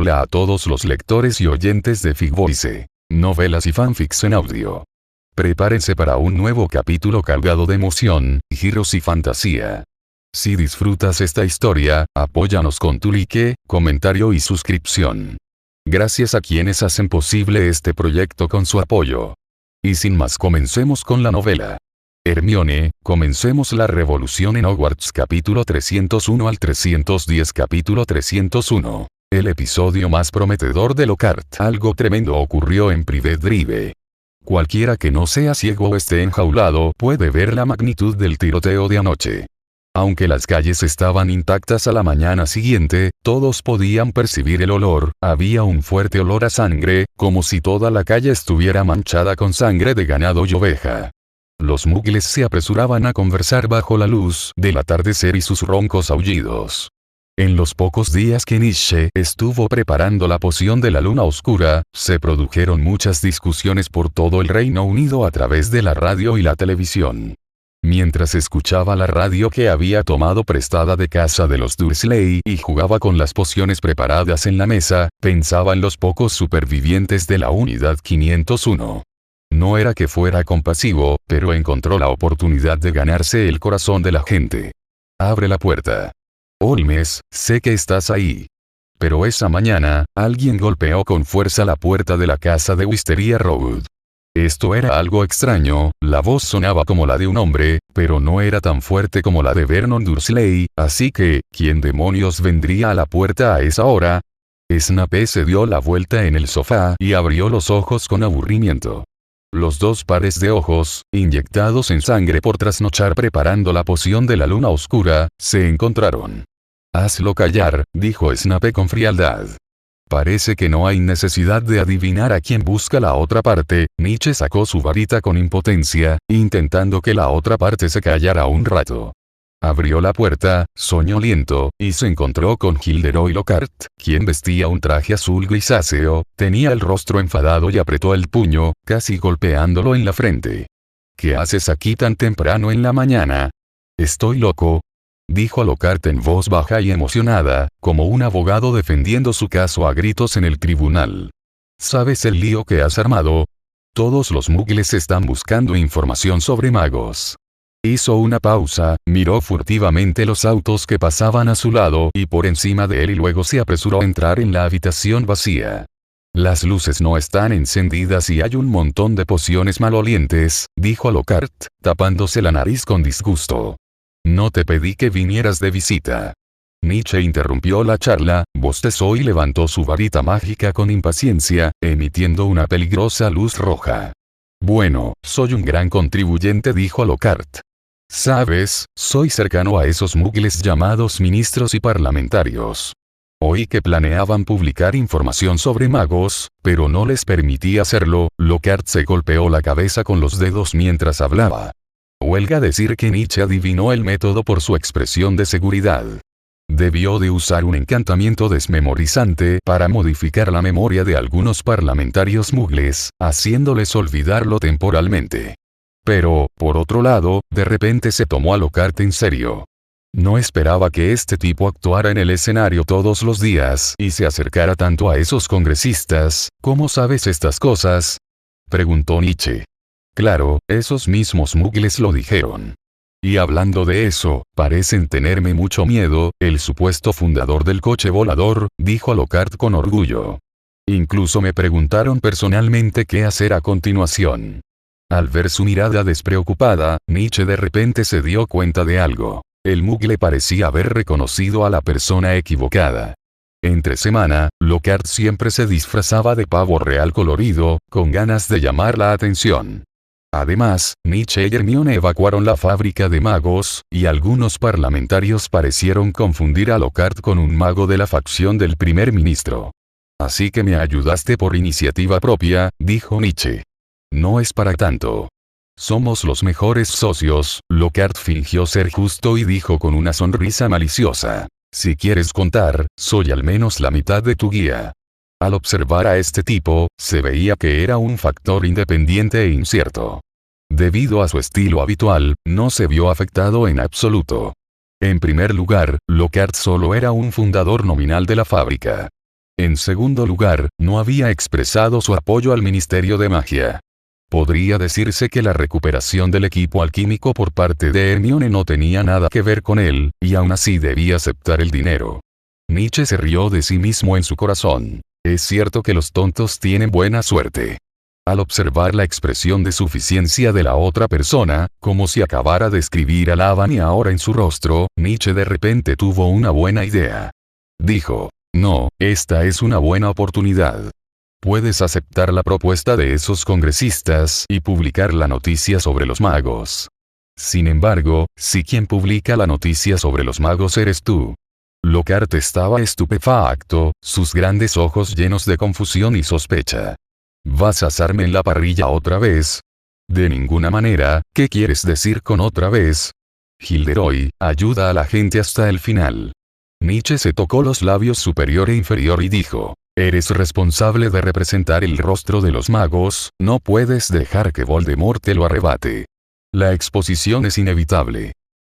Hola a todos los lectores y oyentes de Figvoice, novelas y fanfics en audio. Prepárense para un nuevo capítulo cargado de emoción, giros y fantasía. Si disfrutas esta historia, apóyanos con tu like, comentario y suscripción. Gracias a quienes hacen posible este proyecto con su apoyo. Y sin más, comencemos con la novela. Hermione, comencemos la revolución en Hogwarts. Capítulo 301 al 310. Capítulo 301. El episodio más prometedor de Lockhart. Algo tremendo ocurrió en Privet Drive. Cualquiera que no sea ciego o esté enjaulado puede ver la magnitud del tiroteo de anoche. Aunque las calles estaban intactas a la mañana siguiente, todos podían percibir el olor. Había un fuerte olor a sangre, como si toda la calle estuviera manchada con sangre de ganado y oveja. Los muggles se apresuraban a conversar bajo la luz del atardecer y sus roncos aullidos. En los pocos días que Nietzsche estuvo preparando la poción de la luna oscura, se produjeron muchas discusiones por todo el Reino Unido a través de la radio y la televisión. Mientras escuchaba la radio que había tomado prestada de casa de los Dursley y jugaba con las pociones preparadas en la mesa, pensaba en los pocos supervivientes de la unidad 501. No era que fuera compasivo, pero encontró la oportunidad de ganarse el corazón de la gente. Abre la puerta. Holmes, sé que estás ahí. Pero esa mañana, alguien golpeó con fuerza la puerta de la casa de Wisteria Road. Esto era algo extraño, la voz sonaba como la de un hombre, pero no era tan fuerte como la de Vernon Dursley, así que, ¿quién demonios vendría a la puerta a esa hora? Snape se dio la vuelta en el sofá y abrió los ojos con aburrimiento. Los dos pares de ojos, inyectados en sangre por trasnochar preparando la poción de la luna oscura, se encontraron. «Hazlo callar», dijo Snape con frialdad. «Parece que no hay necesidad de adivinar a quién busca la otra parte». Nietzsche sacó su varita con impotencia, intentando que la otra parte se callara un rato. Abrió la puerta, soñoliento, y se encontró con Gilderoy Lockhart, quien vestía un traje azul grisáceo, tenía el rostro enfadado y apretó el puño, casi golpeándolo en la frente. «¿Qué haces aquí tan temprano en la mañana?» «Estoy loco», dijo Lockhart en voz baja y emocionada, como un abogado defendiendo su caso a gritos en el tribunal. «¿Sabes el lío que has armado? Todos los muggles están buscando información sobre magos». Hizo una pausa, miró furtivamente los autos que pasaban a su lado y por encima de él y luego se apresuró a entrar en la habitación vacía. «Las luces no están encendidas y hay un montón de pociones malolientes», dijo Lockhart, tapándose la nariz con disgusto. «No te pedí que vinieras de visita». Nietzsche interrumpió la charla, bostezó y levantó su varita mágica con impaciencia, emitiendo una peligrosa luz roja. «Bueno, soy un gran contribuyente», dijo Lockhart. «Sabes, soy cercano a esos muggles llamados ministros y parlamentarios. Oí que planeaban publicar información sobre magos, pero no les permití hacerlo». Lockhart se golpeó la cabeza con los dedos mientras hablaba. Huelga decir que Nietzsche adivinó el método por su expresión de seguridad. Debió de usar un encantamiento desmemorizante para modificar la memoria de algunos parlamentarios muggles, haciéndoles olvidarlo temporalmente. Pero, por otro lado, de repente se tomó a Lockhart en serio. No esperaba que este tipo actuara en el escenario todos los días y se acercara tanto a esos congresistas. «¿Cómo sabes estas cosas?», preguntó Nietzsche. «Claro, esos mismos muggles lo dijeron. Y hablando de eso, parecen tenerme mucho miedo». «El supuesto fundador del coche volador», dijo Lockhart con orgullo. «Incluso me preguntaron personalmente qué hacer a continuación». Al ver su mirada despreocupada, Nietzsche de repente se dio cuenta de algo. El muggle parecía haber reconocido a la persona equivocada. Entre semana, Lockhart siempre se disfrazaba de pavo real colorido, con ganas de llamar la atención. Además, Nietzsche y Hermione evacuaron la fábrica de magos, y algunos parlamentarios parecieron confundir a Lockhart con un mago de la facción del primer ministro. «Así que me ayudaste por iniciativa propia», dijo Nietzsche. «No es para tanto. Somos los mejores socios». Lockhart fingió ser justo y dijo con una sonrisa maliciosa: «Si quieres contar, soy al menos la mitad de tu guía». Al observar a este tipo, se veía que era un factor independiente e incierto. Debido a su estilo habitual, no se vio afectado en absoluto. En primer lugar, Lockhart solo era un fundador nominal de la fábrica. En segundo lugar, no había expresado su apoyo al Ministerio de Magia. Podría decirse que la recuperación del equipo alquímico por parte de Hermione no tenía nada que ver con él, y aún así debía aceptar el dinero. Nietzsche se rió de sí mismo en su corazón. Es cierto que los tontos tienen buena suerte. Al observar la expresión de suficiencia de la otra persona, como si acabara de escribir alaban y ahora en su rostro, Nietzsche de repente tuvo una buena idea. Dijo, no, esta es una buena oportunidad. Puedes aceptar la propuesta de esos congresistas y publicar la noticia sobre los magos. Sin embargo, si quien publica la noticia sobre los magos eres tú. Lockhart estaba estupefacto, sus grandes ojos llenos de confusión y sospecha. ¿Vas a asarme en la parrilla otra vez? De ninguna manera, ¿qué quieres decir con otra vez? Gilderoy, ayuda a la gente hasta el final. Nietzsche se tocó los labios superior e inferior y dijo, eres responsable de representar el rostro de los magos, no puedes dejar que Voldemort te lo arrebate. La exposición es inevitable.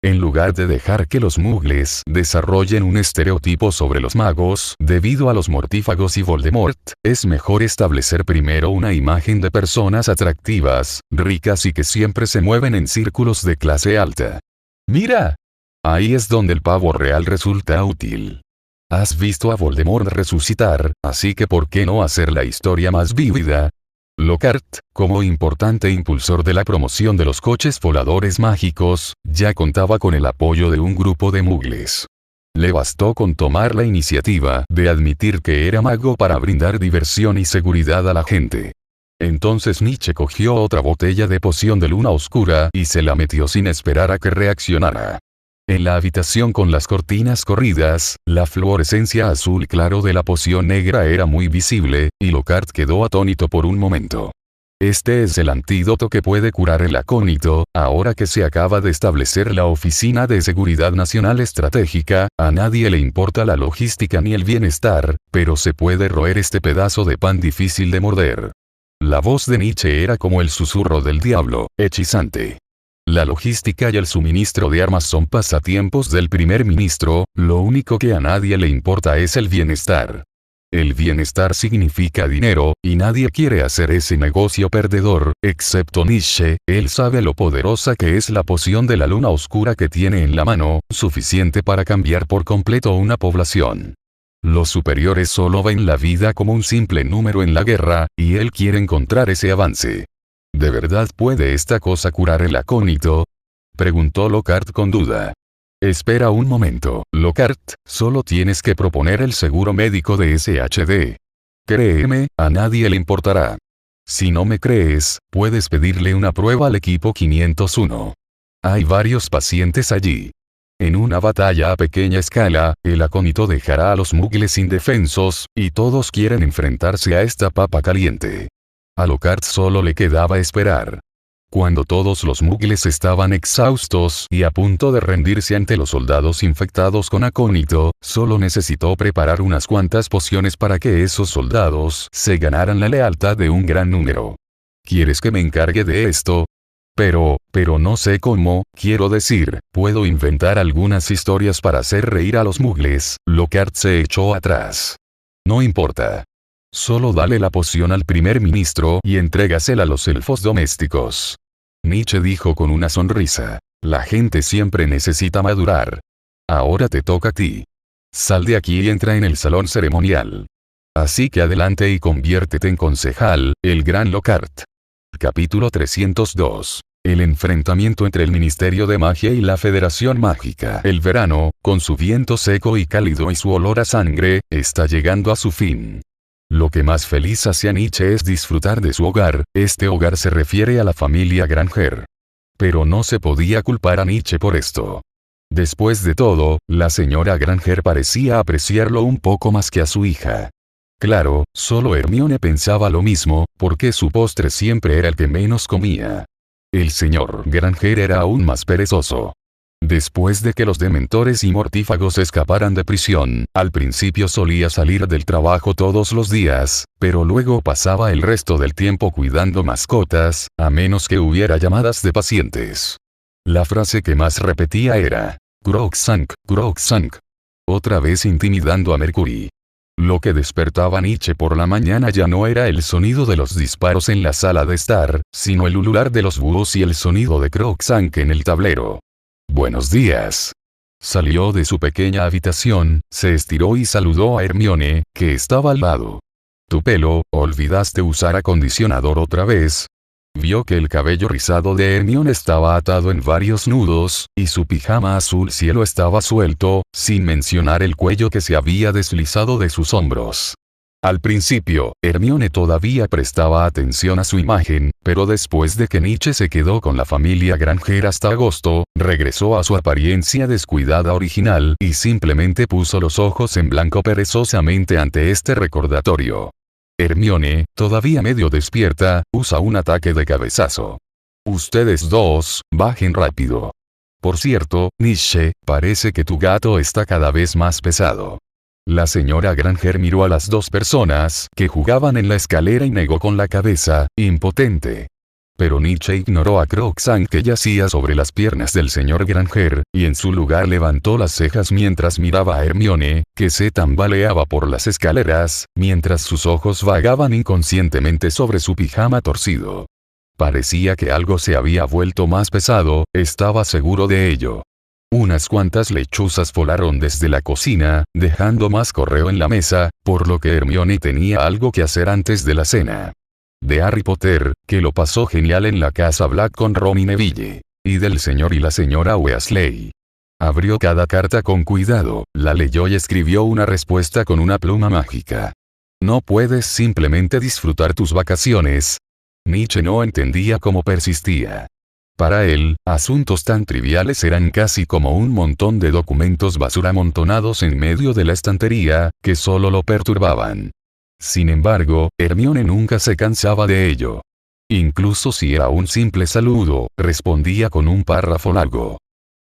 En lugar de dejar que los muggles desarrollen un estereotipo sobre los magos, debido a los mortífagos y Voldemort, es mejor establecer primero una imagen de personas atractivas, ricas y que siempre se mueven en círculos de clase alta. ¡Mira! Ahí es donde el pavo real resulta útil. Has visto a Voldemort resucitar, así que ¿por qué no hacer la historia más vívida? Lockhart, como importante impulsor de la promoción de los coches voladores mágicos, ya contaba con el apoyo de un grupo de muggles. Le bastó con tomar la iniciativa de admitir que era mago para brindar diversión y seguridad a la gente. Entonces Nietzsche cogió otra botella de poción de luna oscura y se la metió sin esperar a que reaccionara. En la habitación con las cortinas corridas, la fluorescencia azul claro de la poción negra era muy visible, y Lockhart quedó atónito por un momento. Este es el antídoto que puede curar el acónito, ahora que se acaba de establecer la Oficina de Seguridad Nacional Estratégica, a nadie le importa la logística ni el bienestar, pero se puede roer este pedazo de pan difícil de morder. La voz de Nietzsche era como el susurro del diablo, hechizante. La logística y el suministro de armas son pasatiempos del primer ministro, lo único que a nadie le importa es el bienestar. El bienestar significa dinero, y nadie quiere hacer ese negocio perdedor, excepto Nietzsche, él sabe lo poderosa que es la poción de la luna oscura que tiene en la mano, suficiente para cambiar por completo una población. Los superiores solo ven la vida como un simple número en la guerra, y él quiere encontrar ese avance. ¿De verdad puede esta cosa curar el acónito? Preguntó Lockhart con duda. Espera un momento, Lockhart, solo tienes que proponer el seguro médico de SHD. Créeme, a nadie le importará. Si no me crees, puedes pedirle una prueba al equipo 501. Hay varios pacientes allí. En una batalla a pequeña escala, el acónito dejará a los muggles indefensos, y todos quieren enfrentarse a esta papa caliente. A Lockhart solo le quedaba esperar. Cuando todos los muggles estaban exhaustos y a punto de rendirse ante los soldados infectados con acónito, solo necesitó preparar unas cuantas pociones para que esos soldados se ganaran la lealtad de un gran número. ¿Quieres que me encargue de esto? Pero no sé cómo, quiero decir, puedo inventar algunas historias para hacer reír a los muggles. Lockhart se echó atrás. No importa. Solo dale la poción al primer ministro y entrégasela a los elfos domésticos. Nietzsche dijo con una sonrisa. La gente siempre necesita madurar. Ahora te toca a ti. Sal de aquí y entra en el salón ceremonial. Así que adelante y conviértete en concejal, el gran Lockhart. Capítulo 302. El enfrentamiento entre el Ministerio de Magia y la Federación Mágica. El verano, con su viento seco y cálido y su olor a sangre, está llegando a su fin. Lo que más feliz hace a Nietzsche es disfrutar de su hogar, este hogar se refiere a la familia Granger. Pero no se podía culpar a Nietzsche por esto. Después de todo, la señora Granger parecía apreciarlo un poco más que a su hija. Claro, solo Hermione pensaba lo mismo, porque su postre siempre era el que menos comía. El señor Granger era aún más perezoso. Después de que los dementores y mortífagos escaparan de prisión, al principio solía salir del trabajo todos los días, pero luego pasaba el resto del tiempo cuidando mascotas, a menos que hubiera llamadas de pacientes. La frase que más repetía era, Crookshank, Crookshank. Otra vez intimidando a Mercury. Lo que despertaba a Nietzsche por la mañana ya no era el sonido de los disparos en la sala de estar, sino el ulular de los búhos y el sonido de Crookshank en el tablero. «Buenos días». Salió de su pequeña habitación, se estiró y saludó a Hermione, que estaba al lado. «Tu pelo, ¿olvidaste usar acondicionador otra vez?». Vio que el cabello rizado de Hermione estaba atado en varios nudos, y su pijama azul cielo estaba suelto, sin mencionar el cuello que se había deslizado de sus hombros. Al principio, Hermione todavía prestaba atención a su imagen, pero después de que Nietzsche se quedó con la familia Granger hasta agosto, regresó a su apariencia descuidada original y simplemente puso los ojos en blanco perezosamente ante este recordatorio. Hermione, todavía medio despierta, usa un ataque de cabezazo. Ustedes dos, bajen rápido. Por cierto, Nietzsche, parece que tu gato está cada vez más pesado. La señora Granger miró a las dos personas que jugaban en la escalera y negó con la cabeza, impotente. Pero Nietzsche ignoró a Crookshank que yacía sobre las piernas del señor Granger, y en su lugar levantó las cejas mientras miraba a Hermione, que se tambaleaba por las escaleras, mientras sus ojos vagaban inconscientemente sobre su pijama torcido. Parecía que algo se había vuelto más pesado, estaba seguro de ello. Unas cuantas lechuzas volaron desde la cocina, dejando más correo en la mesa, por lo que Hermione tenía algo que hacer antes de la cena. De Harry Potter, que lo pasó genial en la casa Black con Ron y Neville. Y del señor y la señora Weasley. Abrió cada carta con cuidado, la leyó y escribió una respuesta con una pluma mágica. No puedes simplemente disfrutar tus vacaciones. Nietzsche no entendía cómo persistía. Para él, asuntos tan triviales eran casi como un montón de documentos basura amontonados en medio de la estantería, que solo lo perturbaban. Sin embargo, Hermione nunca se cansaba de ello. Incluso si era un simple saludo, respondía con un párrafo largo.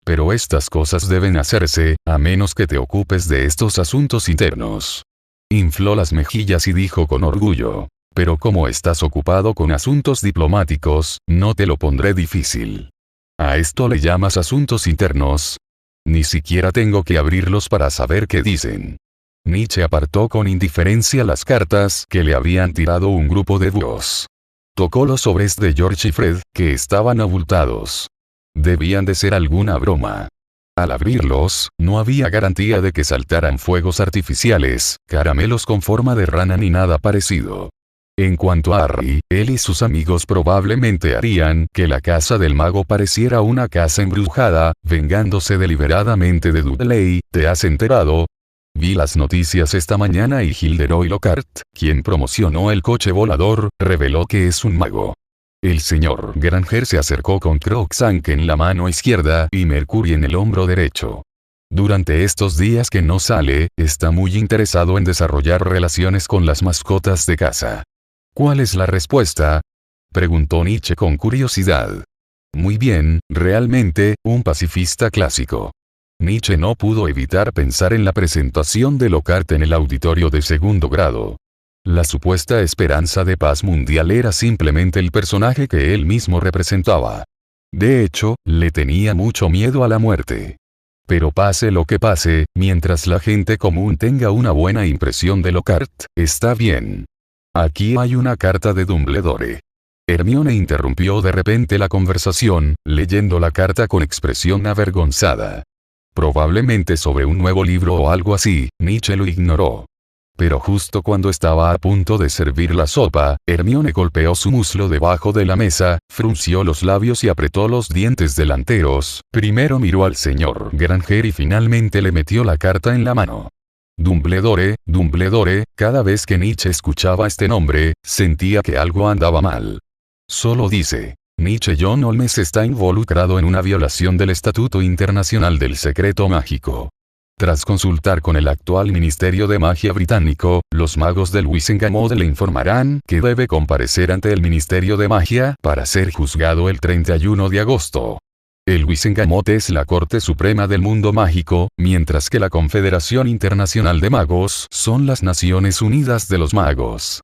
Pero estas cosas deben hacerse, a menos que te ocupes de estos asuntos internos. Infló las mejillas y dijo con orgullo. Pero como estás ocupado con asuntos diplomáticos, no te lo pondré difícil. ¿A esto le llamas asuntos internos? Ni siquiera tengo que abrirlos para saber qué dicen. Nietzsche apartó con indiferencia las cartas que le habían tirado un grupo de búhos. Tocó los sobres de George y Fred, que estaban abultados. Debían de ser alguna broma. Al abrirlos, no había garantía de que saltaran fuegos artificiales, caramelos con forma de rana ni nada parecido. En cuanto a Harry, él y sus amigos probablemente harían que la casa del mago pareciera una casa embrujada, vengándose deliberadamente de Dudley. ¿Te has enterado? Vi las noticias esta mañana y Gilderoy Lockhart, quien promocionó el coche volador, reveló que es un mago. El señor Granger se acercó con Crookshank en la mano izquierda y Mercury en el hombro derecho. Durante estos días que no sale, está muy interesado en desarrollar relaciones con las mascotas de casa. ¿Cuál es la respuesta?, preguntó Nietzsche con curiosidad. Muy bien, realmente, un pacifista clásico. Nietzsche no pudo evitar pensar en la presentación de Lockhart en el auditorio de segundo grado. La supuesta esperanza de paz mundial era simplemente el personaje que él mismo representaba. De hecho, le tenía mucho miedo a la muerte. Pero pase lo que pase, mientras la gente común tenga una buena impresión de Lockhart, está bien. Aquí hay una carta de Dumbledore. Hermione interrumpió de repente la conversación, leyendo la carta con expresión avergonzada. Probablemente sobre un nuevo libro o algo así. Nietzsche lo ignoró. Pero justo cuando estaba a punto de servir la sopa, Hermione golpeó su muslo debajo de la mesa, frunció los labios y apretó los dientes delanteros. Primero miró al señor Granger y finalmente le metió la carta en la mano. Dumbledore, Dumbledore. Cada vez que Nietzsche escuchaba este nombre, sentía que algo andaba mal. Solo dice. Nietzsche John Holmes está involucrado en una violación del Estatuto Internacional del Secreto Mágico. Tras consultar con el actual Ministerio de Magia británico, los magos del Wizengamot le informarán que debe comparecer ante el Ministerio de Magia para ser juzgado el 31 de agosto. El Wizengamot es la Corte Suprema del Mundo Mágico, mientras que la Confederación Internacional de Magos son las Naciones Unidas de los Magos.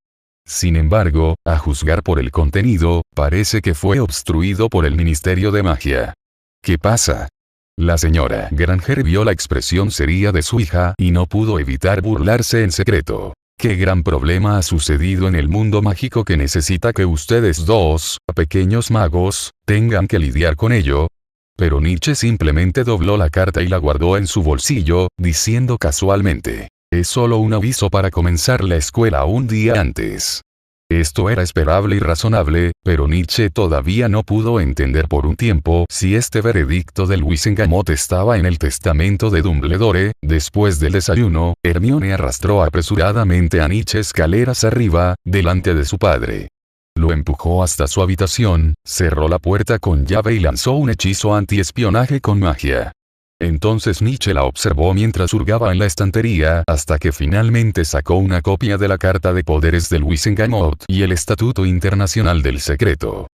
Sin embargo, a juzgar por el contenido, parece que fue obstruido por el Ministerio de Magia. ¿Qué pasa? La señora Granger vio la expresión seria de su hija y no pudo evitar burlarse en secreto. ¿Qué gran problema ha sucedido en el mundo mágico que necesita que ustedes dos, pequeños magos, tengan que lidiar con ello? Pero Nietzsche simplemente dobló la carta y la guardó en su bolsillo, diciendo casualmente: es solo un aviso para comenzar la escuela un día antes. Esto era esperable y razonable, pero Nietzsche todavía no pudo entender por un tiempo si este veredicto de Wisengamot estaba en el testamento de Dumbledore. Después del desayuno, Hermione arrastró apresuradamente a Nietzsche escaleras arriba, delante de su padre. Lo empujó hasta su habitación, cerró la puerta con llave y lanzó un hechizo antiespionaje con magia. Entonces Nietzsche la observó mientras hurgaba en la estantería hasta que finalmente sacó una copia de la Carta de Poderes del Wisengamot y el Estatuto Internacional del Secreto.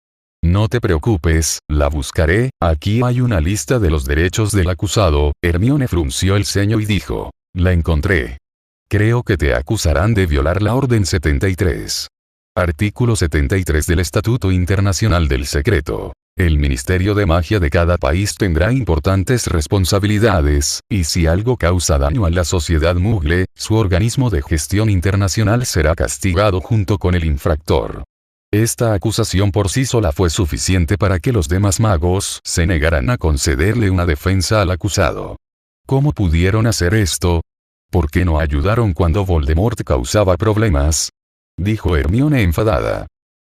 No te preocupes, la buscaré, aquí hay una lista de los derechos del acusado. Hermione frunció el ceño y dijo: la encontré. Creo que te acusarán de violar la Orden 73. Artículo 73 del Estatuto Internacional del Secreto. El Ministerio de Magia de cada país tendrá importantes responsabilidades, y si algo causa daño a la sociedad Muggle, su organismo de gestión internacional será castigado junto con el infractor. Esta acusación por sí sola fue suficiente para que los demás magos se negaran a concederle una defensa al acusado. ¿Cómo pudieron hacer esto? ¿Por qué no ayudaron cuando Voldemort causaba problemas?, dijo Hermione enfadada.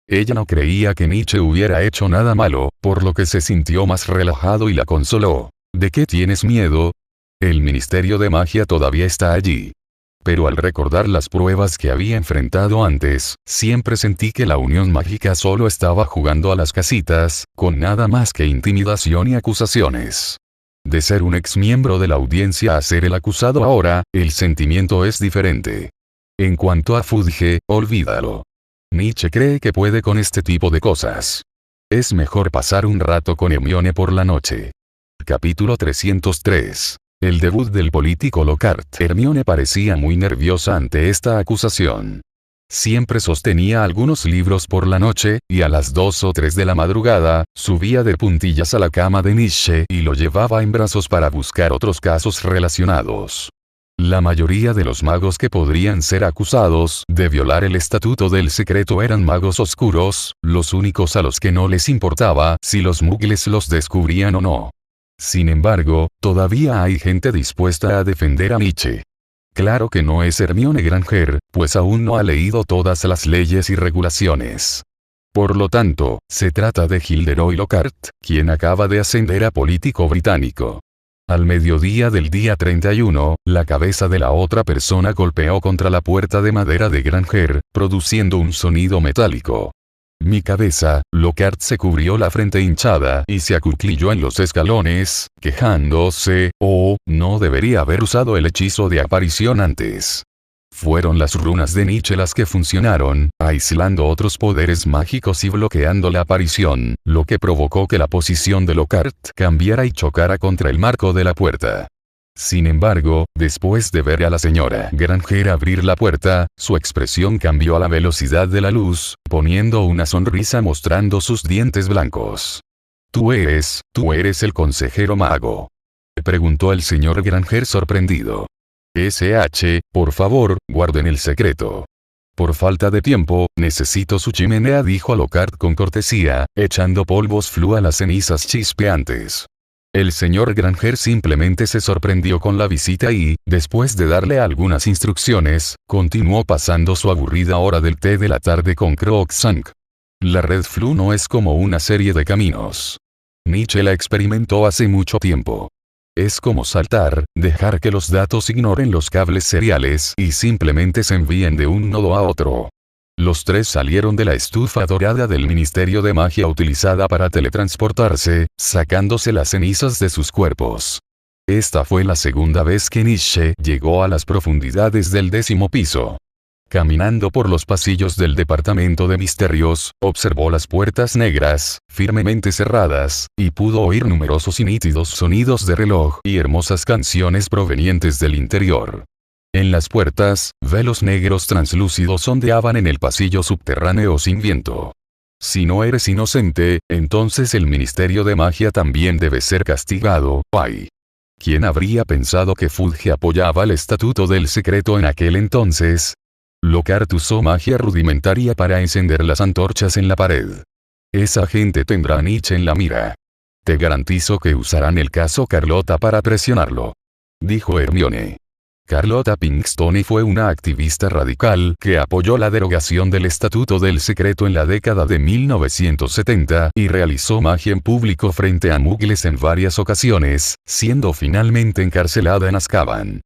Ella no creía que Nietzsche hubiera hecho nada malo, por lo que se sintió más relajado y la consoló. ¿De qué tienes miedo? El Ministerio de Magia todavía está allí. Pero al recordar las pruebas que había enfrentado antes, siempre sentí que la Unión Mágica solo estaba jugando a las casitas, con nada más que intimidación y acusaciones. De ser un exmiembro de la audiencia a ser el acusado ahora, el sentimiento es diferente. En cuanto a Fudge, olvídalo. Nietzsche cree que puede con este tipo de cosas. Es mejor pasar un rato con Hermione por la noche. Capítulo 303. El debut del político Lockhart. Hermione parecía muy nerviosa ante esta acusación. Siempre sostenía algunos libros por la noche, y a las 2 o 3 de la madrugada, subía de puntillas a la cama de Nietzsche y lo llevaba en brazos para buscar otros casos relacionados. La mayoría de los magos que podrían ser acusados de violar el estatuto del secreto eran magos oscuros, los únicos a los que no les importaba si los muggles los descubrían o no. Sin embargo, todavía hay gente dispuesta a defender a Nietzsche. Claro que no es Hermione Granger, pues aún no ha leído todas las leyes y regulaciones. Por lo tanto, se trata de Gilderoy Lockhart, quien acaba de ascender a político británico. Al mediodía del día 31, la cabeza de la otra persona golpeó contra la puerta de madera de Granger, produciendo un sonido metálico. Mi cabeza. Lockhart se cubrió la frente hinchada y se acuclilló en los escalones, quejándose: oh, no debería haber usado el hechizo de aparición antes. Fueron las runas de Nietzsche las que funcionaron, aislando otros poderes mágicos y bloqueando la aparición, lo que provocó que la posición de Lockhart cambiara y chocara contra el marco de la puerta. Sin embargo, después de ver a la señora Granger abrir la puerta, su expresión cambió a la velocidad de la luz, poniendo una sonrisa mostrando sus dientes blancos. Tú eres el consejero mago?, preguntó el señor Granger sorprendido. Por favor, guarden el secreto. Por falta de tiempo, necesito su chimenea, dijo Lockhart con cortesía, echando polvos flu a las cenizas chispeantes. El señor Granger simplemente se sorprendió con la visita y, después de darle algunas instrucciones, continuó pasando su aburrida hora del té de la tarde con Crookshank. La red flu no es como una serie de caminos. Nietzsche la experimentó hace mucho tiempo. Es como saltar, dejar que los datos ignoren los cables seriales y simplemente se envíen de un nodo a otro. Los tres salieron de la estufa dorada del Ministerio de Magia utilizada para teletransportarse, sacándose las cenizas de sus cuerpos. Esta fue la segunda vez que Nietzsche llegó a las profundidades del 10º piso. Caminando por los pasillos del Departamento de Misterios, observó las puertas negras, firmemente cerradas, y pudo oír numerosos y nítidos sonidos de reloj y hermosas canciones provenientes del interior. En las puertas, velos negros translúcidos ondeaban en el pasillo subterráneo sin viento. Si no eres inocente, entonces el Ministerio de Magia también debe ser castigado. ¡Ay! ¿Quién habría pensado que Fudge apoyaba el Estatuto del Secreto en aquel entonces? Lockhart usó magia rudimentaria para encender las antorchas en la pared. Esa gente tendrá a Nietzsche en la mira. Te garantizo que usarán el caso Carlotta para presionarlo, dijo Hermione. Carlotta Pinkstone fue una activista radical que apoyó la derogación del Estatuto del Secreto en la década de 1970 y realizó magia en público frente a muggles en varias ocasiones, siendo finalmente encarcelada en Azkaban.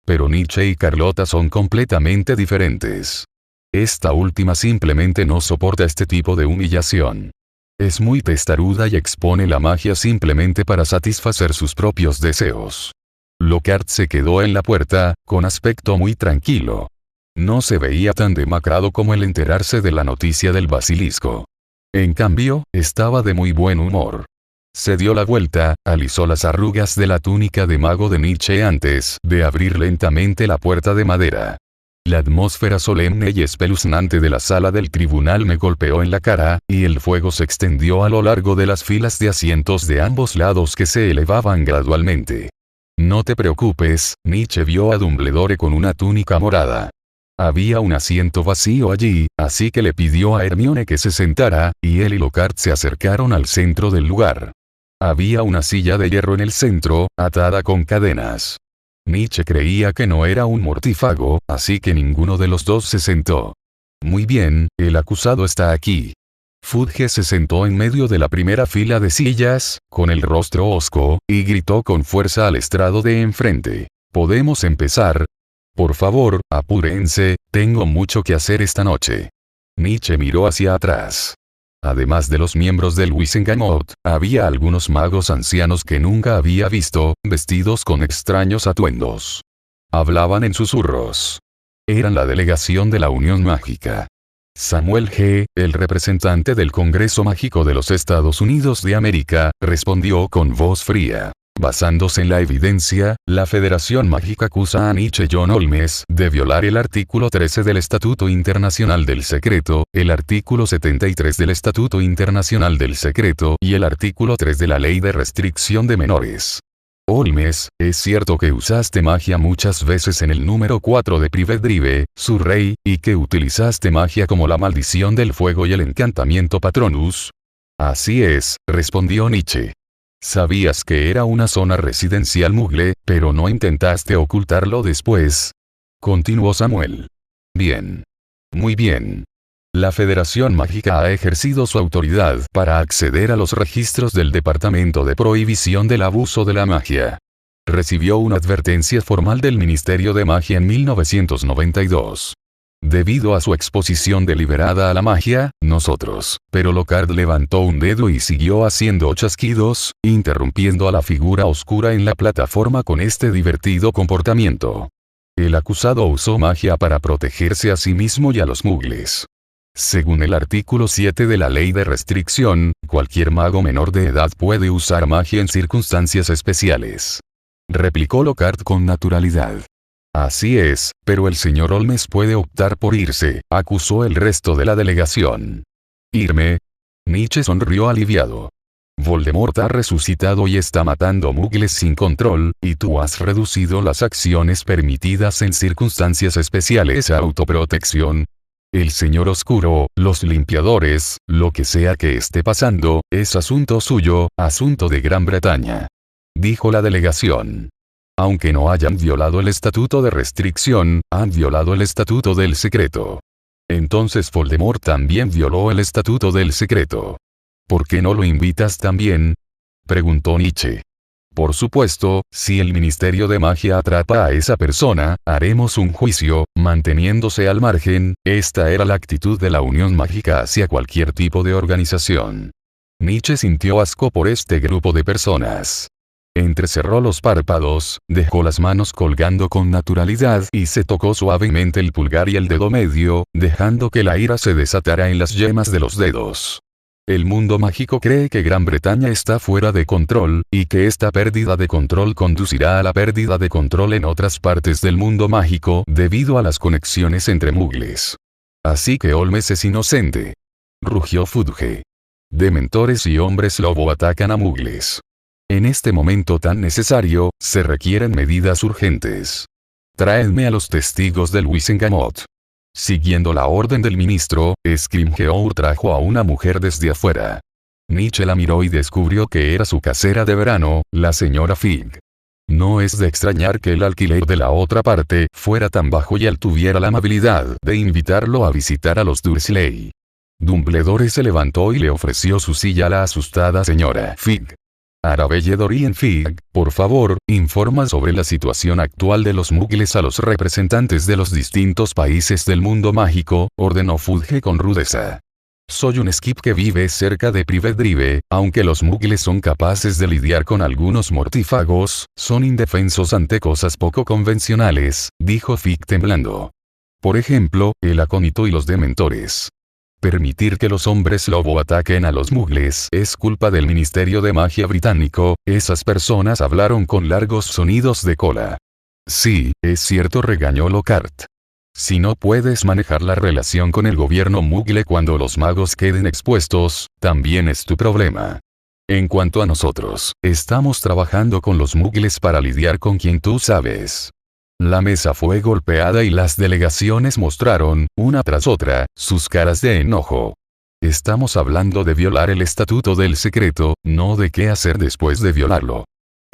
Pero Nietzsche y Carlotta son completamente diferentes. Esta última simplemente no soporta este tipo de humillación. Es muy testaruda y expone la magia simplemente para satisfacer sus propios deseos. Lockhart se quedó en la puerta, con aspecto muy tranquilo. No se veía tan demacrado como el enterarse de la noticia del basilisco. En cambio, estaba de muy buen humor. Se dio la vuelta, alisó las arrugas de la túnica de mago de Nietzsche antes de abrir lentamente la puerta de madera. La atmósfera solemne y espeluznante de la sala del tribunal me golpeó en la cara, y el fuego se extendió a lo largo de las filas de asientos de ambos lados que se elevaban gradualmente. No te preocupes, Nietzsche vio a Dumbledore con una túnica morada. Había un asiento vacío allí, así que le pidió a Hermione que se sentara, y él y Lockhart se acercaron al centro del lugar. Había una silla de hierro en el centro, atada con cadenas. Nietzsche creía que no era un mortífago, así que ninguno de los dos se sentó. Muy bien, el acusado está aquí. Fudge se sentó en medio de la primera fila de sillas, con el rostro hosco, y gritó con fuerza al estrado de enfrente. ¿Podemos empezar? Por favor, apúrense, tengo mucho que hacer esta noche. Nietzsche miró hacia atrás. Además de los miembros del Wizengamot, había algunos magos ancianos que nunca había visto, vestidos con extraños atuendos. Hablaban en susurros. Eran la delegación de la Unión Mágica. Samuel G., el representante del Congreso Mágico de los Estados Unidos de América, respondió con voz fría. Basándose en la evidencia, la Federación Mágica acusa a Nietzsche John Holmes de violar el artículo 13 del Estatuto Internacional del Secreto, el artículo 73 del Estatuto Internacional del Secreto y el artículo 3 de la Ley de Restricción de Menores. Holmes, es cierto que usaste magia muchas veces en el número 4 de Private Drive, Surrey, y que utilizaste magia como la maldición del fuego y el encantamiento Patronus. Así es, respondió Nietzsche. Sabías que era una zona residencial muggle, pero no intentaste ocultarlo después. Continuó Samuel. Bien. Muy bien. La Federación Mágica ha ejercido su autoridad para acceder a los registros del Departamento de Prohibición del Abuso de la Magia. Recibió una advertencia formal del Ministerio de Magia en 1992. Debido a su exposición deliberada a la magia, nosotros, pero Lockhart levantó un dedo y siguió haciendo chasquidos, interrumpiendo a la figura oscura en la plataforma con este divertido comportamiento. El acusado usó magia para protegerse a sí mismo y a los muggles. Según el artículo 7 de la Ley de Restricción, cualquier mago menor de edad puede usar magia en circunstancias especiales. Replicó Lockhart con naturalidad. Así es, pero el señor Holmes puede optar por irse, acusó el resto de la delegación. ¿Irme? Nietzsche sonrió aliviado. Voldemort ha resucitado y está matando muggles sin control, y tú has reducido las acciones permitidas en circunstancias especiales a autoprotección. El señor oscuro, los limpiadores, lo que sea que esté pasando, es asunto suyo, asunto de Gran Bretaña. Dijo la delegación. Aunque no hayan violado el estatuto de restricción, han violado el estatuto del secreto. Entonces Voldemort también violó el estatuto del secreto. ¿Por qué no lo invitas también? Preguntó Nietzsche. Por supuesto, si el Ministerio de Magia atrapa a esa persona, haremos un juicio, manteniéndose al margen. Esta era la actitud de la Unión Mágica hacia cualquier tipo de organización. Nietzsche sintió asco por este grupo de personas. Entrecerró los párpados, dejó las manos colgando con naturalidad y se tocó suavemente el pulgar y el dedo medio, dejando que la ira se desatara en las yemas de los dedos. El mundo mágico cree que Gran Bretaña está fuera de control, y que esta pérdida de control conducirá a la pérdida de control en otras partes del mundo mágico debido a las conexiones entre muggles. Así que Holmes es inocente. rugió Fudge. Dementores y hombres lobo atacan a mugles. En este momento tan necesario, se requieren medidas urgentes. Traedme a los testigos del Wisengamot. Siguiendo la orden del ministro, Scrimgeour trajo a una mujer desde afuera. Nietzsche la miró y descubrió que era su casera de verano, la señora Fig. No es de extrañar que el alquiler de la otra parte fuera tan bajo y él tuviera la amabilidad de invitarlo a visitar a los Dursley. Dumbledore se levantó y le ofreció su silla a la asustada señora Fig. Arabelle Dorien Fig, por favor, informa sobre la situación actual de los mugles a los representantes de los distintos países del mundo mágico, ordenó Fudge con rudeza. Soy un skip que vive cerca de Private Drive, aunque los mugles son capaces de lidiar con algunos mortífagos, son indefensos ante cosas poco convencionales, dijo Fig temblando. Por ejemplo, el acónito y los dementores. Permitir que los hombres lobo ataquen a los mugles es culpa del Ministerio de Magia británico, esas personas hablaron con largos sonidos de cola. Sí, es cierto, regañó Lockhart. Si no puedes manejar la relación con el gobierno mugle cuando los magos queden expuestos, también es tu problema. En cuanto a nosotros, estamos trabajando con los mugles para lidiar con quien tú sabes. La mesa fue golpeada y las delegaciones mostraron, una tras otra, sus caras de enojo. Estamos hablando de violar el estatuto del secreto, no de qué hacer después de violarlo.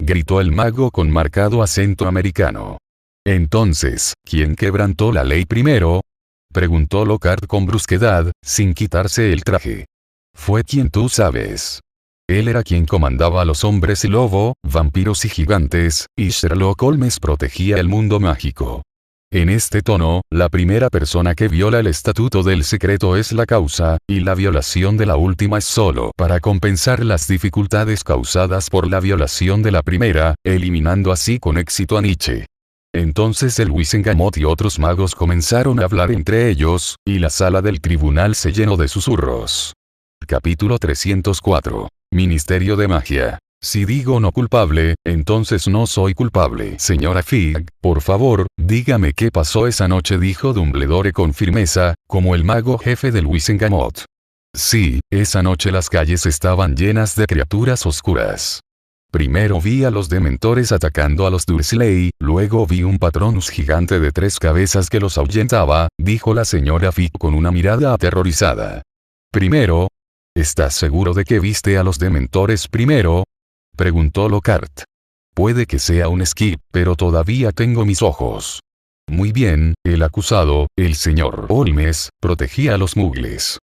Gritó el mago con marcado acento americano. Entonces, ¿quién quebrantó la ley primero? Preguntó Lockhart con brusquedad, sin quitarse el traje. Fue quien tú sabes. Él era quien comandaba a los hombres lobo, vampiros y gigantes, y Sherlock Holmes protegía el mundo mágico. En este tono, la primera persona que viola el estatuto del secreto es la causa, y la violación de la última es solo para compensar las dificultades causadas por la violación de la primera, eliminando así con éxito a Nietzsche. Entonces el Wisengamot y otros magos comenzaron a hablar entre ellos, y la sala del tribunal se llenó de susurros. Capítulo 304. Ministerio de Magia. Si digo no culpable, entonces no soy culpable. Señora Fig, por favor, dígame qué pasó esa noche, dijo Dumbledore con firmeza, como el mago jefe del Wisengamot. Sí, esa noche las calles estaban llenas de criaturas oscuras. Primero vi a los dementores atacando a los Dursley, luego vi un Patronus gigante de 3 cabezas que los ahuyentaba, dijo la señora Fig con una mirada aterrorizada. Primero, ¿estás seguro de que viste a los dementores primero? Preguntó Lockhart. Puede que sea un skip, pero todavía tengo mis ojos. Muy bien, el acusado, el señor Holmes, protegía a los mugles.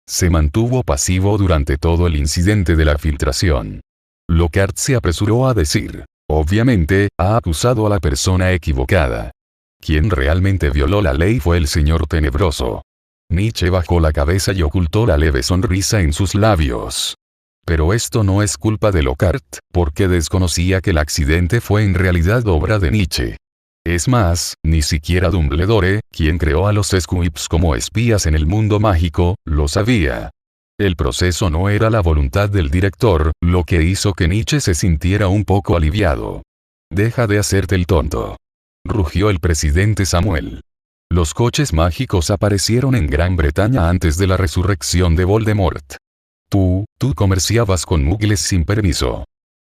Se mantuvo pasivo durante todo el incidente de la filtración. Lockhart se apresuró a decir. Obviamente, ha acusado a la persona equivocada. Quien realmente violó la ley fue el señor Tenebroso. Nietzsche bajó la cabeza y ocultó la leve sonrisa en sus labios. Pero esto no es culpa de Lockhart, porque desconocía que el accidente fue en realidad obra de Nietzsche. Es más, ni siquiera Dumbledore, quien creó a los Squibs como espías en el mundo mágico, lo sabía. El proceso no era la voluntad del director, lo que hizo que Nietzsche se sintiera un poco aliviado. Deja de hacerte el tonto. Rugió el presidente Samuel. Los coches mágicos aparecieron en Gran Bretaña antes de la resurrección de Voldemort. Tú comerciabas con mugles sin permiso.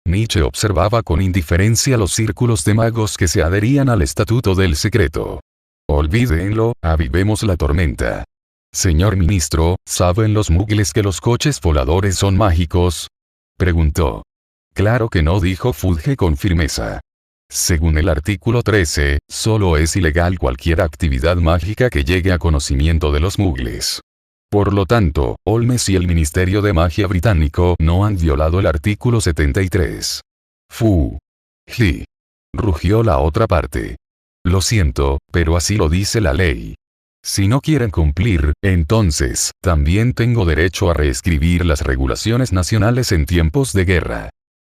Nietzsche observaba con indiferencia los círculos de magos que se adherían al estatuto del secreto. Olvídenlo, avivemos la tormenta. Señor ministro, ¿saben los mugles que los coches voladores son mágicos? Preguntó. Claro que no, dijo Fudge con firmeza. Según el artículo 13, solo es ilegal cualquier actividad mágica que llegue a conocimiento de los mugles. Por lo tanto, Holmes y el Ministerio de Magia británico no han violado el artículo 73. Rugió la otra parte. Lo siento, pero así lo dice la ley. Si no quieren cumplir, entonces, también tengo derecho a reescribir las regulaciones nacionales en tiempos de guerra.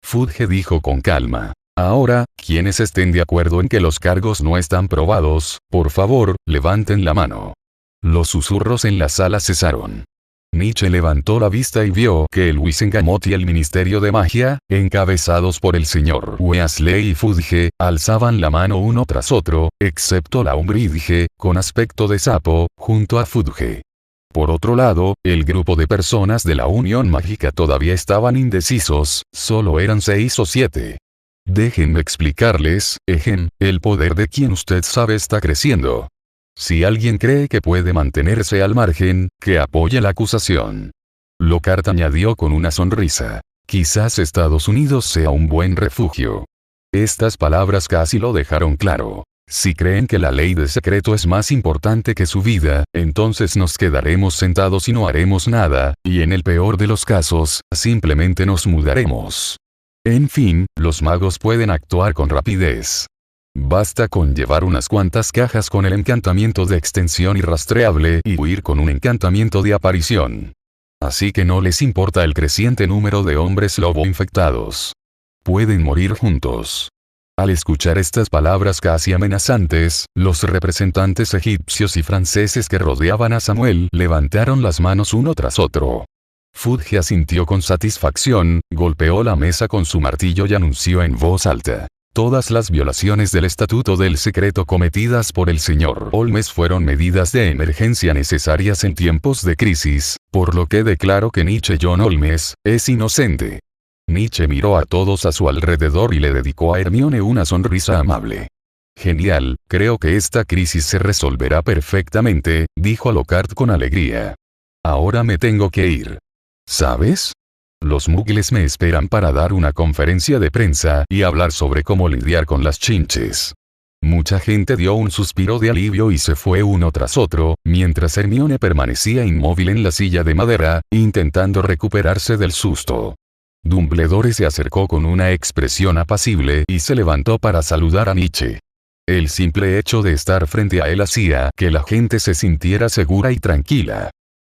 Fudge dijo con calma. Ahora, quienes estén de acuerdo en que los cargos no están probados, por favor, levanten la mano. Los susurros en la sala cesaron. Nietzsche levantó la vista y vio que el Wisengamot y el Ministerio de Magia, encabezados por el señor Weasley y Fudge, alzaban la mano uno tras otro, excepto la Umbridge, con aspecto de sapo, junto a Fudge. Por otro lado, el grupo de personas de la Unión Mágica todavía estaban indecisos, solo eran 6 o 7. Déjenme explicarles, el poder de quien usted sabe está creciendo. Si alguien cree que puede mantenerse al margen, que apoye la acusación. Lockhart añadió con una sonrisa. Quizás Estados Unidos sea un buen refugio. Estas palabras casi lo dejaron claro. Si creen que la ley de secreto es más importante que su vida, entonces nos quedaremos sentados y no haremos nada, y en el peor de los casos, simplemente nos mudaremos. En fin, los magos pueden actuar con rapidez. Basta con llevar unas cuantas cajas con el encantamiento de extensión irrastreable y huir con un encantamiento de aparición. Así que no les importa el creciente número de hombres lobo infectados. Pueden morir juntos. Al escuchar estas palabras casi amenazantes, los representantes egipcios y franceses que rodeaban a Samuel levantaron las manos uno tras otro. Fudge asintió con satisfacción, golpeó la mesa con su martillo y anunció en voz alta. Todas las violaciones del Estatuto del Secreto cometidas por el señor Holmes fueron medidas de emergencia necesarias en tiempos de crisis, por lo que declaro que Niche John Holmes es inocente. Niche miró a todos a su alrededor y le dedicó a Hermione una sonrisa amable. Genial, creo que esta crisis se resolverá perfectamente, dijo Lockhart con alegría. Ahora me tengo que ir. ¿Sabes? Los muggles me esperan para dar una conferencia de prensa y hablar sobre cómo lidiar con las chinches. Mucha gente dio un suspiro de alivio y se fue uno tras otro, mientras Hermione permanecía inmóvil en la silla de madera, intentando recuperarse del susto. Dumbledore se acercó con una expresión apacible y se levantó para saludar a Niche. El simple hecho de estar frente a él hacía que la gente se sintiera segura y tranquila.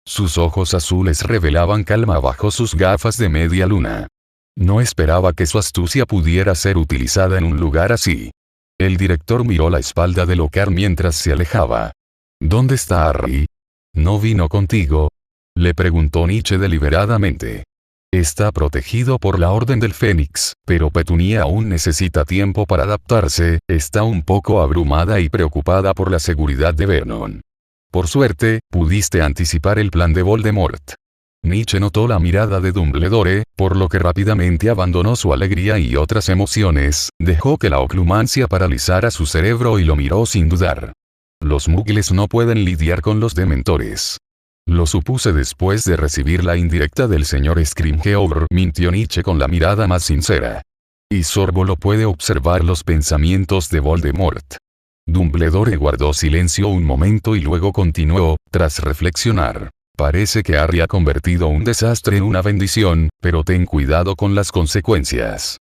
Sus ojos azules revelaban calma bajo sus gafas de media luna. No esperaba que su astucia pudiera ser utilizada en un lugar así. El director miró la espalda de Lockhart mientras se alejaba. ¿Dónde está Harry? ¿No vino contigo? Le preguntó Niche deliberadamente. Está protegido por la Orden del Fénix, pero Petunia aún necesita tiempo para adaptarse, está un poco abrumada y preocupada por la seguridad de Vernon. Por suerte, pudiste anticipar el plan de Voldemort. Niche notó la mirada de Dumbledore, por lo que rápidamente abandonó su alegría y otras emociones, dejó que la oclumancia paralizara su cerebro y lo miró sin dudar. Los muggles no pueden lidiar con los dementores. Lo supuse después de recibir la indirecta del señor Scrimgeour, mintió Niche con la mirada más sincera. Y Sorbolo puede observar los pensamientos de Voldemort. Dumbledore guardó silencio un momento y luego continuó, tras reflexionar. Parece que Harry ha convertido un desastre en una bendición, pero ten cuidado con las consecuencias.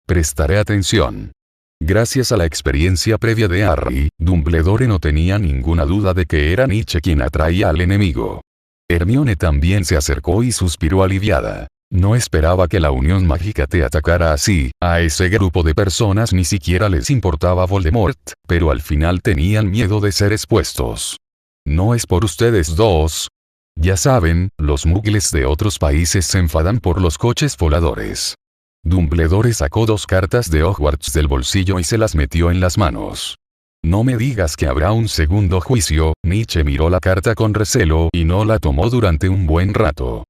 Prestaré atención. Gracias a la experiencia previa de Harry, Dumbledore no tenía ninguna duda de que era Niche quien atraía al enemigo. Hermione también se acercó y suspiró aliviada. No esperaba que la Unión Mágica te atacara así, a ese grupo de personas ni siquiera les importaba Voldemort, pero al final tenían miedo de ser expuestos. No es por ustedes dos. Ya saben, los muggles de otros países se enfadan por los coches voladores. Dumbledore sacó 2 cartas de Hogwarts del bolsillo y se las metió en las manos. No me digas que habrá un segundo juicio. Niche miró la carta con recelo y no la tomó durante un buen rato.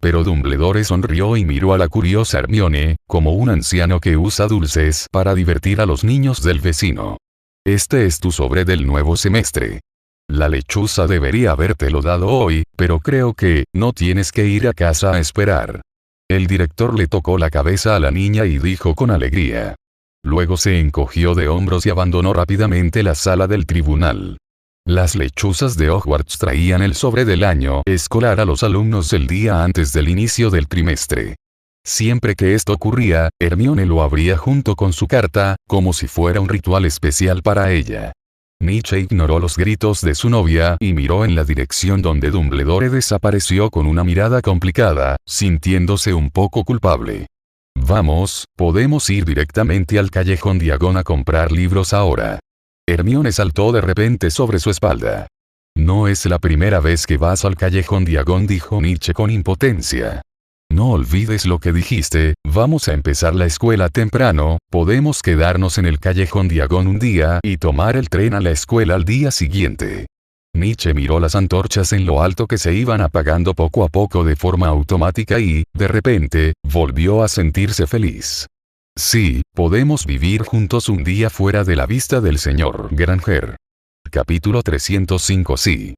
Pero Dumbledore sonrió y miró a la curiosa Hermione, como un anciano que usa dulces para divertir a los niños del vecino. Este es tu sobre del nuevo semestre. La lechuza debería habértelo dado hoy, pero creo que no tienes que ir a casa a esperar. El director le tocó la cabeza a la niña y dijo con alegría. Luego se encogió de hombros y abandonó rápidamente la sala del tribunal. Las lechuzas de Hogwarts traían el sobre del año escolar a los alumnos el día antes del inicio del trimestre. Siempre que esto ocurría, Hermione lo abría junto con su carta, como si fuera un ritual especial para ella. Niche ignoró los gritos de su novia y miró en la dirección donde Dumbledore desapareció con una mirada complicada, sintiéndose un poco culpable. Vamos, podemos ir directamente al Callejón Diagon a comprar libros ahora. Hermione saltó de repente sobre su espalda. No es la primera vez que vas al Callejón Diagon, dijo Niche con impotencia. No olvides lo que dijiste, vamos a empezar la escuela temprano, podemos quedarnos en el Callejón Diagon un día y tomar el tren a la escuela al día siguiente. Nietzsche miró las antorchas en lo alto que se iban apagando poco a poco de forma automática y, de repente, volvió a sentirse feliz. Sí, podemos vivir juntos un día fuera de la vista del señor Granger. Capítulo 305. Sí.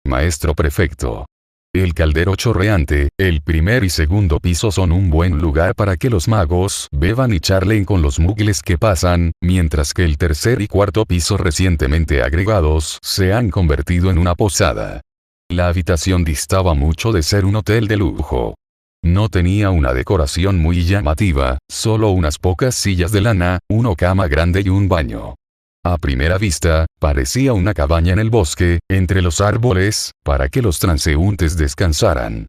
Maestro prefecto. El caldero chorreante, el primer y segundo piso son un buen lugar para que los magos beban y charlen con los muggles que pasan, mientras que el tercer y cuarto piso recientemente agregados se han convertido en una posada. La habitación distaba mucho de ser un hotel de lujo. No tenía una decoración muy llamativa, solo unas pocas sillas de lana, una cama grande y un baño. A primera vista, parecía una cabaña en el bosque, entre los árboles, para que los transeúntes descansaran.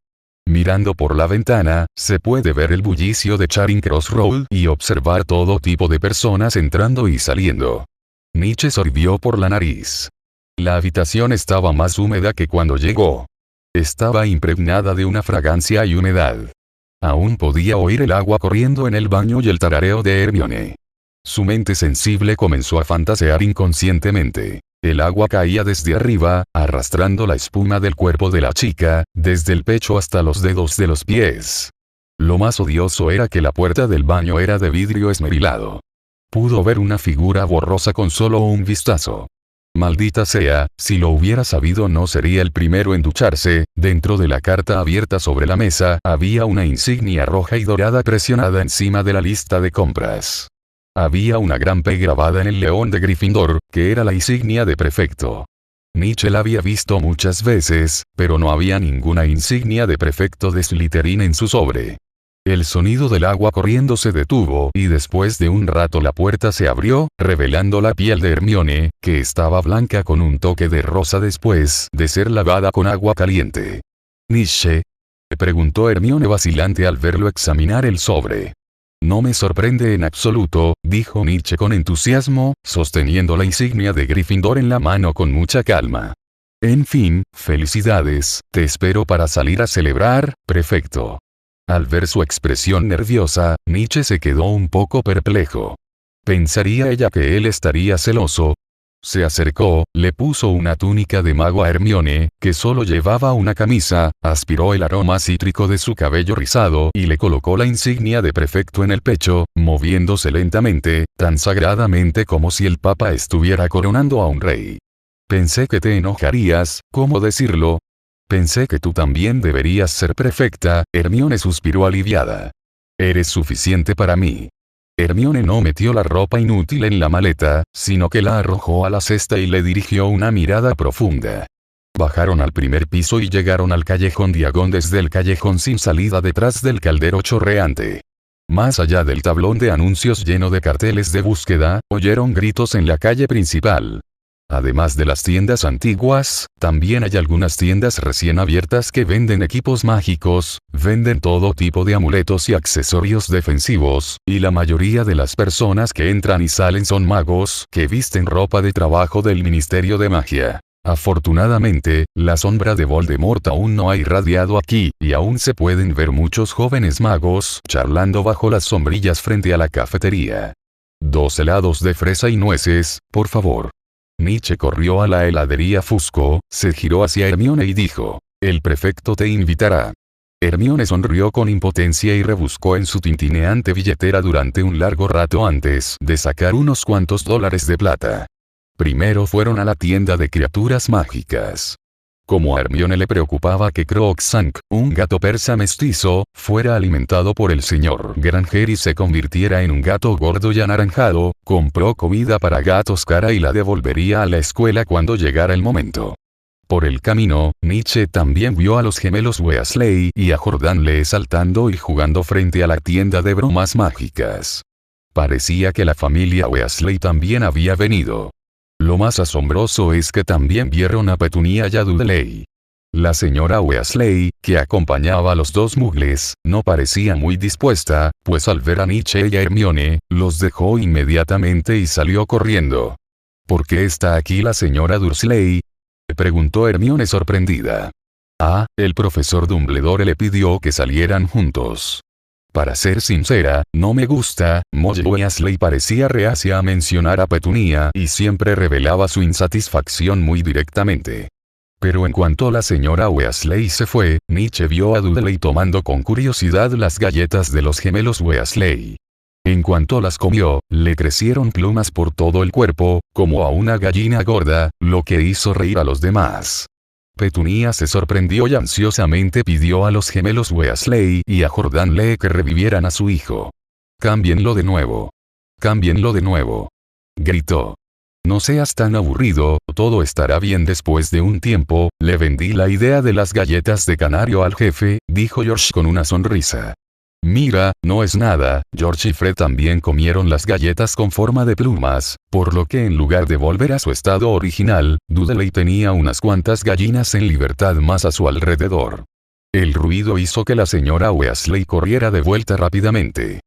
Mirando por la ventana, se puede ver el bullicio de Charing Cross Road y observar todo tipo de personas entrando y saliendo. Nietzsche sorbió por la nariz. La habitación estaba más húmeda que cuando llegó. Estaba impregnada de una fragancia y humedad. Aún podía oír el agua corriendo en el baño y el tarareo de Hermione. Su mente sensible comenzó a fantasear inconscientemente. El agua caía desde arriba, arrastrando la espuma del cuerpo de la chica, desde el pecho hasta los dedos de los pies. Lo más odioso era que la puerta del baño era de vidrio esmerilado. Pudo ver una figura borrosa con solo un vistazo. Maldita sea, si lo hubiera sabido no sería el primero en ducharse. Dentro de la carta abierta sobre la mesa había una insignia roja y dorada presionada encima de la lista de compras. Había una gran P grabada en el león de Gryffindor, que era la insignia de prefecto. Nietzsche la había visto muchas veces, pero no había ninguna insignia de prefecto de Slytherin en su sobre. El sonido del agua corriendo se detuvo y después de un rato la puerta se abrió, revelando la piel de Hermione, que estaba blanca con un toque de rosa después de ser lavada con agua caliente. «¿Nietzsche?», preguntó Hermione vacilante al verlo examinar el sobre. «No me sorprende en absoluto», dijo Nietzsche con entusiasmo, sosteniendo la insignia de Gryffindor en la mano con mucha calma. «En fin, felicidades, te espero para salir a celebrar, prefecto». Al ver su expresión nerviosa, Nietzsche se quedó un poco perplejo. ¿Pensaría ella que él estaría celoso? Se acercó, le puso una túnica de mago a Hermione, que solo llevaba una camisa, aspiró el aroma cítrico de su cabello rizado y le colocó la insignia de prefecto en el pecho, moviéndose lentamente, tan sagradamente como si el papa estuviera coronando a un rey. «Pensé que te enojarías, ¿cómo decirlo? Pensé que tú también deberías ser prefecta», Hermione suspiró aliviada. «Eres suficiente para mí». Hermione no metió la ropa inútil en la maleta, sino que la arrojó a la cesta y le dirigió una mirada profunda. Bajaron al primer piso y llegaron al callejón Diagon desde el callejón sin salida detrás del caldero chorreante. Más allá del tablón de anuncios lleno de carteles de búsqueda, oyeron gritos en la calle principal. Además de las tiendas antiguas, también hay algunas tiendas recién abiertas que venden equipos mágicos, venden todo tipo de amuletos y accesorios defensivos, y la mayoría de las personas que entran y salen son magos que visten ropa de trabajo del Ministerio de Magia. Afortunadamente, la sombra de Voldemort aún no ha irradiado aquí, y aún se pueden ver muchos jóvenes magos charlando bajo las sombrillas frente a la cafetería. 2 helados de fresa y nueces, por favor. Nietzsche corrió a la heladería Fusco, se giró hacia Hermione y dijo: «El prefecto te invitará». Hermione sonrió con impotencia y rebuscó en su tintineante billetera durante un largo rato antes de sacar unos cuantos dólares de plata. Primero fueron a la tienda de criaturas mágicas. Como a Hermione le preocupaba que Crookshank, un gato persa mestizo, fuera alimentado por el señor Granger y se convirtiera en un gato gordo y anaranjado, compró comida para gatos cara y la devolvería a la escuela cuando llegara el momento. Por el camino, Nietzsche también vio a los gemelos Weasley y a Jordan Lee saltando y jugando frente a la tienda de bromas mágicas. Parecía que la familia Weasley también había venido. Lo más asombroso es que también vieron a Petunia y a Dudley. La señora Weasley, que acompañaba a los dos muggles, no parecía muy dispuesta, pues al ver a Nietzsche y a Hermione, los dejó inmediatamente y salió corriendo. «¿Por qué está aquí la señora Dursley?», preguntó Hermione sorprendida. «Ah, el profesor Dumbledore le pidió que salieran juntos». Para ser sincera, no me gusta. Molly Weasley parecía reacia a mencionar a Petunia y siempre revelaba su insatisfacción muy directamente. Pero en cuanto la señora Weasley se fue, Nietzsche vio a Dudley tomando con curiosidad las galletas de los gemelos Weasley. En cuanto las comió, le crecieron plumas por todo el cuerpo, como a una gallina gorda, lo que hizo reír a los demás. Petunia se sorprendió y ansiosamente pidió a los gemelos Weasley y a Jordan Lee que revivieran a su hijo. «Cámbienlo de nuevo. Cámbienlo de nuevo», gritó. «No seas tan aburrido, todo estará bien después de un tiempo». «Le vendí la idea de las galletas de canario al jefe», dijo George con una sonrisa. «Mira, no es nada». George y Fred también comieron las galletas con forma de plumas, por lo que en lugar de volver a su estado original, Dudley tenía unas cuantas gallinas en libertad más a su alrededor. El ruido hizo que la señora Weasley corriera de vuelta rápidamente.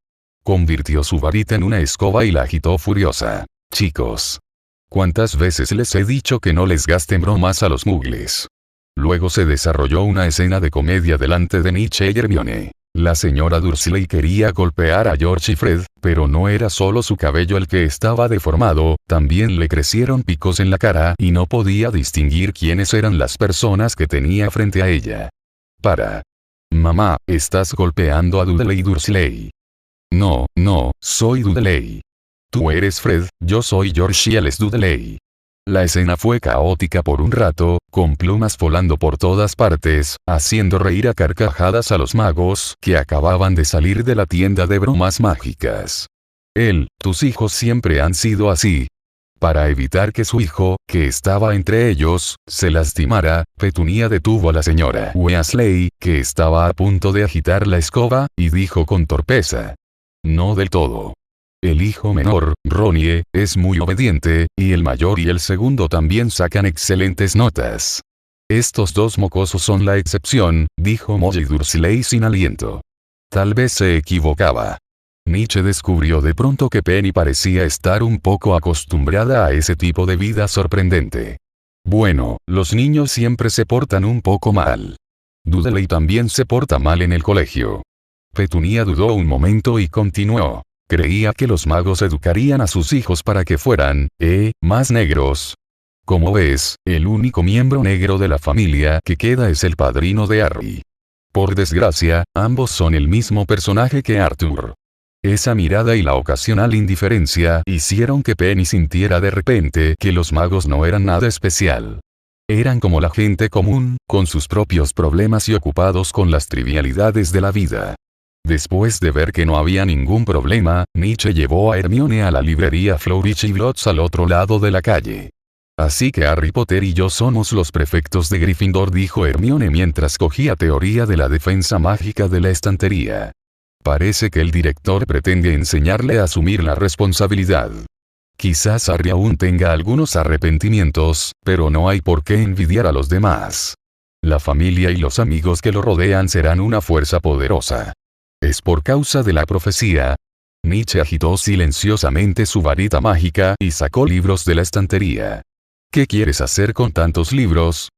Convirtió su varita en una escoba y la agitó furiosa. «Chicos, ¿cuántas veces les he dicho que no les gasten bromas a los muggles?». Luego se desarrolló una escena de comedia delante de Nietzsche y Hermione. La señora Dursley quería golpear a George y Fred, pero no era solo su cabello el que estaba deformado, también le crecieron picos en la cara y no podía distinguir quiénes eran las personas que tenía frente a ella. «Para. Mamá, estás golpeando a Dudley Dursley». «No, no, soy Dudley. Tú eres Fred, yo soy George Giles Dudley». La escena fue caótica por un rato, con plumas volando por todas partes, haciendo reír a carcajadas a los magos que acababan de salir de la tienda de bromas mágicas. «Tus hijos siempre han sido así». Para evitar que su hijo, que estaba entre ellos, se lastimara, Petunia detuvo a la señora Weasley, que estaba a punto de agitar la escoba, y dijo con torpeza: «No del todo. El hijo menor, Ronnie, es muy obediente, y el mayor y el segundo también sacan excelentes notas. Estos dos mocosos son la excepción», dijo Molly Dursley sin aliento. Tal vez se equivocaba. Nietzsche descubrió de pronto que Penny parecía estar un poco acostumbrada a ese tipo de vida sorprendente. «Bueno, los niños siempre se portan un poco mal. Dudley también se porta mal en el colegio». Petunia dudó un momento y continuó. «Creía que los magos educarían a sus hijos para que fueran, más negros. Como ves, el único miembro negro de la familia que queda es el padrino de Harry. Por desgracia, ambos son el mismo personaje que Arthur». Esa mirada y la ocasional indiferencia hicieron que Penny sintiera de repente que los magos no eran nada especial. Eran como la gente común, con sus propios problemas y ocupados con las trivialidades de la vida. Después de ver que no había ningún problema, Nietzsche llevó a Hermione a la librería Flourish y Blotts al otro lado de la calle. «Así que Harry Potter y yo somos los prefectos de Gryffindor», dijo Hermione mientras cogía teoría de la defensa mágica de la estantería. «Parece que el director pretende enseñarle a asumir la responsabilidad. Quizás Harry aún tenga algunos arrepentimientos, pero no hay por qué envidiar a los demás. La familia y los amigos que lo rodean serán una fuerza poderosa. Es por causa de la profecía». Nietzsche agitó silenciosamente su varita mágica y sacó libros de la estantería. «¿Qué quieres hacer con tantos libros?».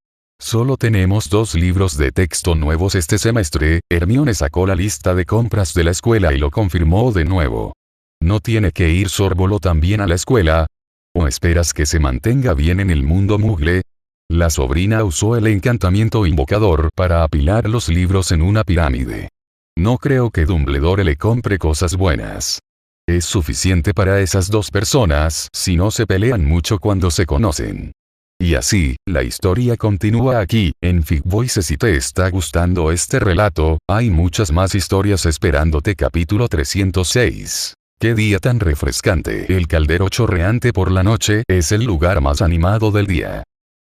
«Solo tenemos 2 libros de texto nuevos este semestre». Hermione sacó la lista de compras de la escuela y lo confirmó de nuevo. «¿No tiene que ir Sorbolo también a la escuela? ¿O esperas que se mantenga bien en el mundo muggle?». La sobrina usó el encantamiento invocador para apilar los libros en una pirámide. «No creo que Dumbledore le compre cosas buenas. Es suficiente para esas 2 personas si no se pelean mucho cuando se conocen». Y así, la historia continúa aquí, en Fig Voices. Si te está gustando este relato, hay muchas más historias esperándote. Capítulo 306. ¡Qué día tan refrescante! El caldero chorreante por la noche es el lugar más animado del día.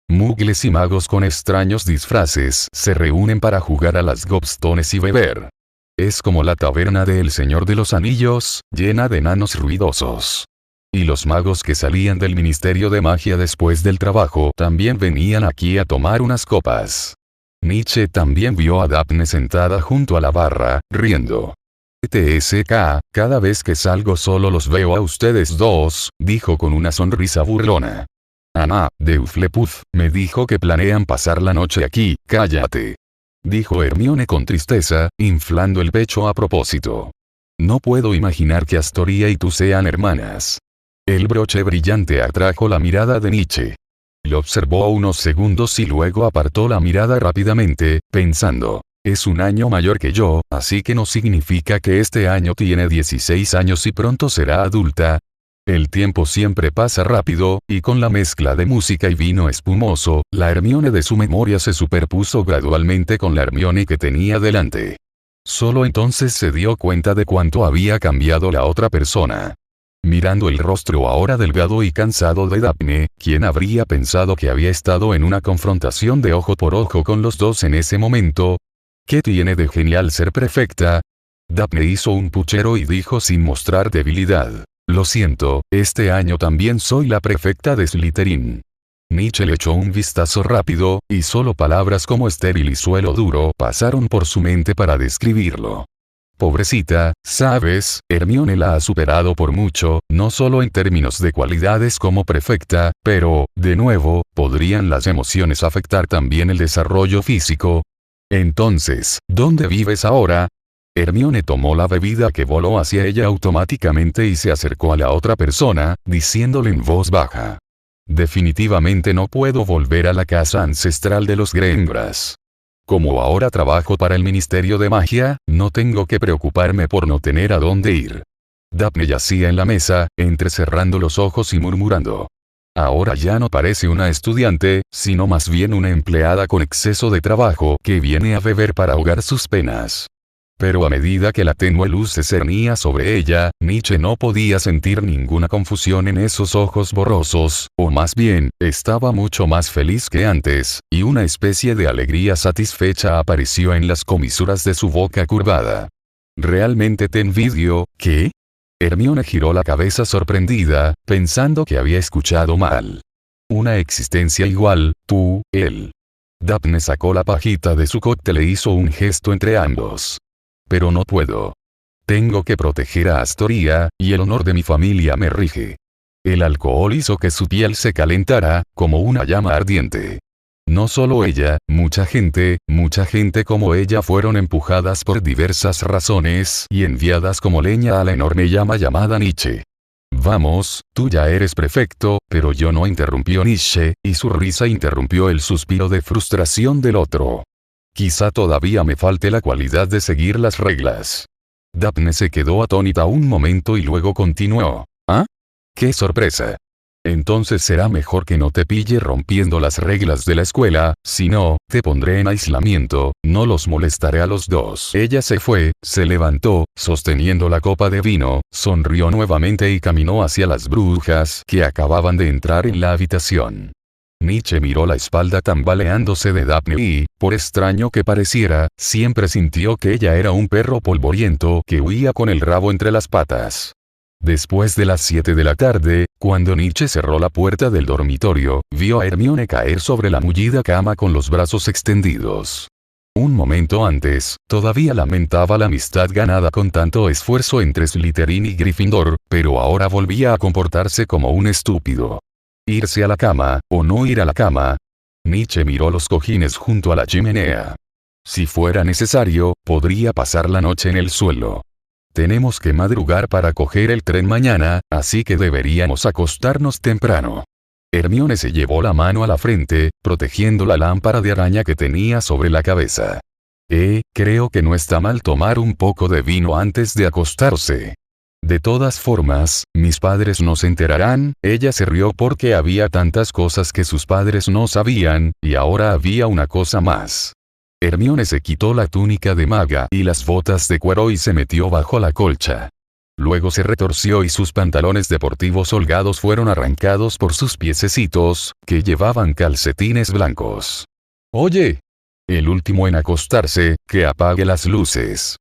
Muggles y magos con extraños disfraces se reúnen para jugar a las gobstones y beber. Es como la taberna de El Señor de los Anillos, llena de enanos ruidosos. Y los magos que salían del Ministerio de Magia después del trabajo también venían aquí a tomar unas copas. Nietzsche también vio a Daphne sentada junto a la barra, riendo. «TSK, cada vez que salgo solo los veo a ustedes dos», dijo con una sonrisa burlona. «Ana, de Hufflepuff, me dijo que planean pasar la noche aquí». «Cállate», dijo Hermione con tristeza, inflando el pecho a propósito. «No puedo imaginar que Astoria y tú sean hermanas». El broche brillante atrajo la mirada de Nietzsche. Lo observó unos segundos y luego apartó la mirada rápidamente, pensando. Es un año mayor que yo, así que no significa que este año tiene 16 años y pronto será adulta. El tiempo siempre pasa rápido, y con la mezcla de música y vino espumoso, la Hermione de su memoria se superpuso gradualmente con la Hermione que tenía delante. Solo entonces se dio cuenta de cuánto había cambiado la otra persona. Mirando el rostro ahora delgado y cansado de Daphne, ¿quién habría pensado que había estado en una confrontación de ojo por ojo con los dos en ese momento? ¿Qué tiene de genial ser perfecta? Daphne hizo un puchero y dijo sin mostrar debilidad. Lo siento, este año también soy la prefecta de Slytherin. Nietzsche le echó un vistazo rápido, y solo palabras como estéril y suelo duro pasaron por su mente para describirlo. Pobrecita, sabes, Hermione la ha superado por mucho, no solo en términos de cualidades como prefecta, pero, de nuevo, ¿podrían las emociones afectar también el desarrollo físico? Entonces, ¿dónde vives ahora? Hermione tomó la bebida que voló hacia ella automáticamente y se acercó a la otra persona, diciéndole en voz baja. Definitivamente no puedo volver a la casa ancestral de los Greyngras. Como ahora trabajo para el Ministerio de Magia, no tengo que preocuparme por no tener a dónde ir. Daphne yacía en la mesa, entrecerrando los ojos y murmurando. Ahora ya no parece una estudiante, sino más bien una empleada con exceso de trabajo que viene a beber para ahogar sus penas. Pero a medida que la tenue luz se cernía sobre ella, Nietzsche no podía sentir ninguna confusión en esos ojos borrosos, o más bien, estaba mucho más feliz que antes, y una especie de alegría satisfecha apareció en las comisuras de su boca curvada. ¿Realmente te envidio, qué? Hermione giró la cabeza sorprendida, pensando que había escuchado mal. Una existencia igual, tú, él. Daphne sacó la pajita de su cóctel e hizo un gesto entre ambos. Pero no puedo. Tengo que proteger a Astoria, y el honor de mi familia me rige. El alcohol hizo que su piel se calentara, como una llama ardiente. No solo ella, mucha gente como ella fueron empujadas por diversas razones y enviadas como leña a la enorme llama llamada Nietzsche. Vamos, tú ya eres prefecto, pero yo no, interrumpió Nietzsche, y su risa interrumpió el suspiro de frustración del otro. Quizá todavía me falte la cualidad de seguir las reglas. Daphne se quedó atónita un momento y luego continuó. ¿Ah? ¡Qué sorpresa! Entonces será mejor que no te pille rompiendo las reglas de la escuela, si no, te pondré en aislamiento, no los molestaré a los dos. Ella se fue, se levantó, sosteniendo la copa de vino, sonrió nuevamente y caminó hacia las brujas que acababan de entrar en la habitación. Nietzsche miró la espalda tambaleándose de Daphne y, por extraño que pareciera, siempre sintió que ella era un perro polvoriento que huía con el rabo entre las patas. Después de las 7 de la tarde, cuando Nietzsche cerró la puerta del dormitorio, vio a Hermione caer sobre la mullida cama con los brazos extendidos. Un momento antes, todavía lamentaba la amistad ganada con tanto esfuerzo entre Slytherin y Gryffindor, pero ahora volvía a comportarse como un estúpido. ¿Irse a la cama, o no ir a la cama? Nietzsche miró los cojines junto a la chimenea. Si fuera necesario, podría pasar la noche en el suelo. Tenemos que madrugar para coger el tren mañana, así que deberíamos acostarnos temprano. Hermione se llevó la mano a la frente, protegiendo la lámpara de araña que tenía sobre la cabeza. Creo que no está mal tomar un poco de vino antes de acostarse. De todas formas, mis padres no se enterarán. Ella se rió porque había tantas cosas que sus padres no sabían, y ahora había una cosa más. Hermione se quitó la túnica de maga y las botas de cuero y se metió bajo la colcha. Luego se retorció y sus pantalones deportivos holgados fueron arrancados por sus piececitos, que llevaban calcetines blancos. Oye. El último en acostarse, que apague las luces.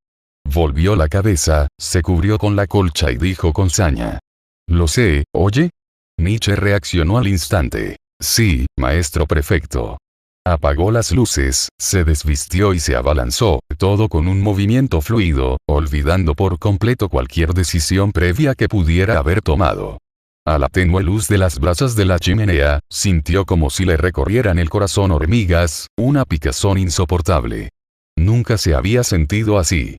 Volvió la cabeza, se cubrió con la colcha y dijo con saña. Lo sé, ¿oye? Nietzsche reaccionó al instante. Sí, maestro prefecto. Apagó las luces, se desvistió y se abalanzó, todo con un movimiento fluido, olvidando por completo cualquier decisión previa que pudiera haber tomado. A la tenue luz de las brasas de la chimenea, sintió como si le recorrieran el corazón hormigas, una picazón insoportable. Nunca se había sentido así.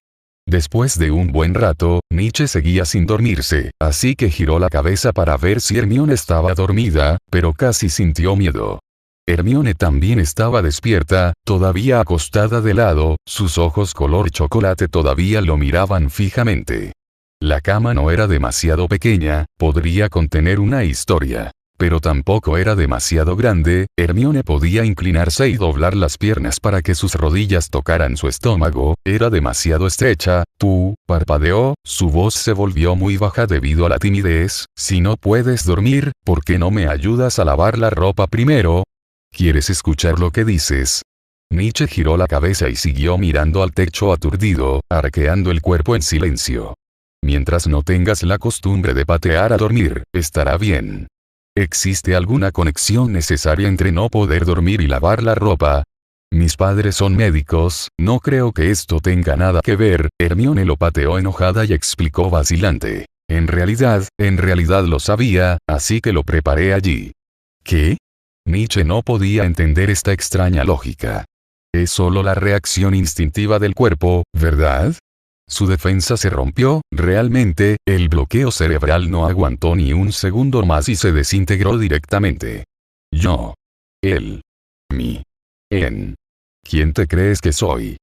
Después de un buen rato, Nietzsche seguía sin dormirse, así que giró la cabeza para ver si Hermione estaba dormida, pero casi sintió miedo. Hermione también estaba despierta, todavía acostada de lado, sus ojos color chocolate todavía lo miraban fijamente. La cama no era demasiado pequeña, podría contener una historia. Pero tampoco era demasiado grande, Hermione podía inclinarse y doblar las piernas para que sus rodillas tocaran su estómago, era demasiado estrecha, parpadeó, su voz se volvió muy baja debido a la timidez, si no puedes dormir, ¿por qué no me ayudas a lavar la ropa primero? ¿Quieres escuchar lo que dices? Nietzsche giró la cabeza y siguió mirando al techo aturdido, arqueando el cuerpo en silencio. Mientras no tengas la costumbre de patear a dormir, estará bien. ¿Existe alguna conexión necesaria entre no poder dormir y lavar la ropa? Mis padres son médicos, no creo que esto tenga nada que ver. Hermione lo pateó enojada y explicó vacilante. En realidad lo sabía, así que lo preparé allí. ¿Qué? Nietzsche no podía entender esta extraña lógica. Es solo la reacción instintiva del cuerpo, ¿verdad? Su defensa se rompió, realmente, el bloqueo cerebral no aguantó ni un segundo más y se desintegró directamente. Yo. Él. Mi. En. ¿Quién te crees que soy?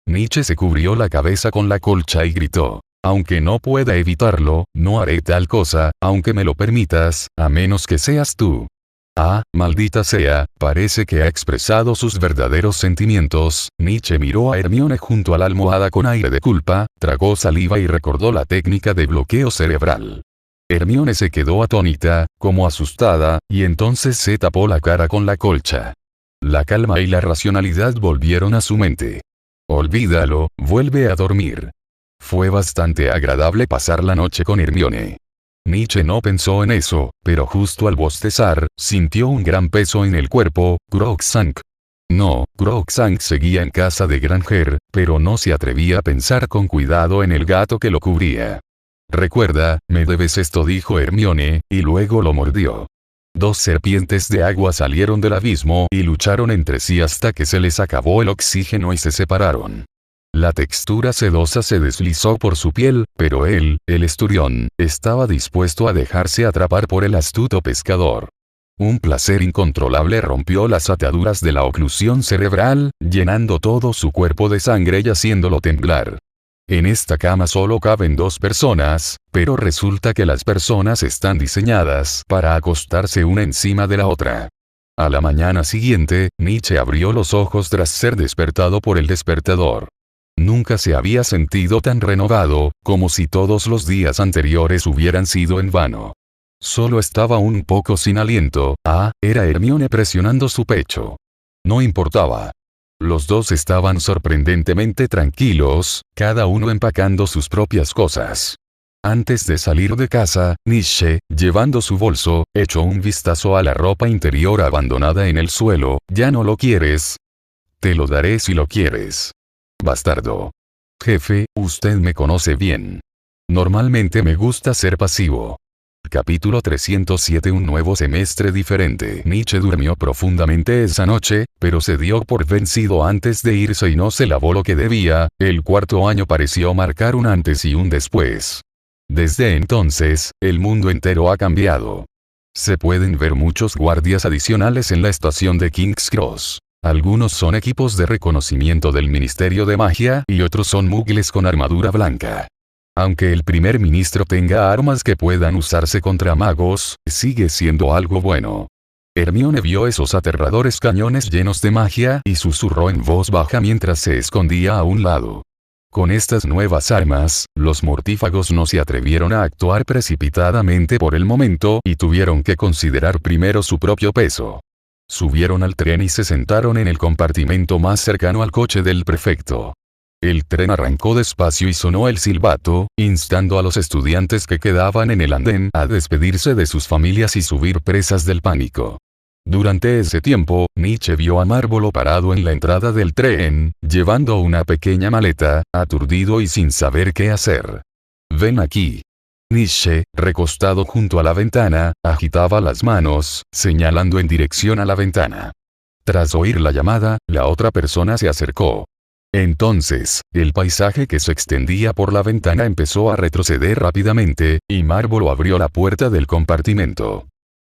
Nietzsche se cubrió la cabeza con la colcha y gritó. Aunque no pueda evitarlo, no haré tal cosa, aunque me lo permitas, a menos que seas tú. Ah, maldita sea, parece que ha expresado sus verdaderos sentimientos. Nietzsche miró a Hermione junto a la almohada con aire de culpa, tragó saliva y recordó la técnica de bloqueo cerebral. Hermione se quedó atónita, como asustada, y entonces se tapó la cara con la colcha. La calma y la racionalidad volvieron a su mente. Olvídalo, vuelve a dormir. Fue bastante agradable pasar la noche con Hermione. Nietzsche no pensó en eso, pero justo al bostezar, sintió un gran peso en el cuerpo. Crookshank. No, Crookshank seguía en casa de Granger, pero no se atrevía a pensar con cuidado en el gato que lo cubría. Recuerda, me debes esto, dijo Hermione, y luego lo mordió. Dos serpientes de agua salieron del abismo y lucharon entre sí hasta que se les acabó el oxígeno y se separaron. La textura sedosa se deslizó por su piel, pero él, el esturión, estaba dispuesto a dejarse atrapar por el astuto pescador. Un placer incontrolable rompió las ataduras de la oclusión cerebral, llenando todo su cuerpo de sangre y haciéndolo temblar. En esta cama solo caben dos personas, pero resulta que las personas están diseñadas para acostarse una encima de la otra. A la mañana siguiente, Nietzsche abrió los ojos tras ser despertado por el despertador. Nunca se había sentido tan renovado, como si todos los días anteriores hubieran sido en vano. Solo estaba un poco sin aliento. Era Hermione presionando su pecho. No importaba. Los dos estaban sorprendentemente tranquilos, cada uno empacando sus propias cosas. Antes de salir de casa, Nietzsche, llevando su bolso, echó un vistazo a la ropa interior abandonada en el suelo. ¿Ya no lo quieres? Te lo daré si lo quieres. Bastardo. Jefe, usted me conoce bien. Normalmente me gusta ser pasivo. Capítulo 307. Un nuevo semestre diferente. Nietzsche durmió profundamente esa noche, pero se dio por vencido antes de irse y no se lavó lo que debía. El cuarto año pareció marcar un antes y un después. Desde entonces, el mundo entero ha cambiado. Se pueden ver muchos guardias adicionales en la estación de King's Cross. Algunos son equipos de reconocimiento del Ministerio de Magia y otros son muggles con armadura blanca. Aunque el primer ministro tenga armas que puedan usarse contra magos, sigue siendo algo bueno. Hermione vio esos aterradores cañones llenos de magia y susurró en voz baja mientras se escondía a un lado. Con estas nuevas armas, los mortífagos no se atrevieron a actuar precipitadamente por el momento y tuvieron que considerar primero su propio peso. Subieron al tren y se sentaron en el compartimento más cercano al coche del prefecto. El tren arrancó despacio y sonó el silbato, instando a los estudiantes que quedaban en el andén a despedirse de sus familias y subir presas del pánico. Durante ese tiempo, Nietzsche vio a Marvolo parado en la entrada del tren, llevando una pequeña maleta, aturdido y sin saber qué hacer. «Ven aquí». Nietzsche, recostado junto a la ventana, agitaba las manos, señalando en dirección a la ventana. Tras oír la llamada, la otra persona se acercó. Entonces, el paisaje que se extendía por la ventana empezó a retroceder rápidamente, y Marvolo abrió la puerta del compartimento.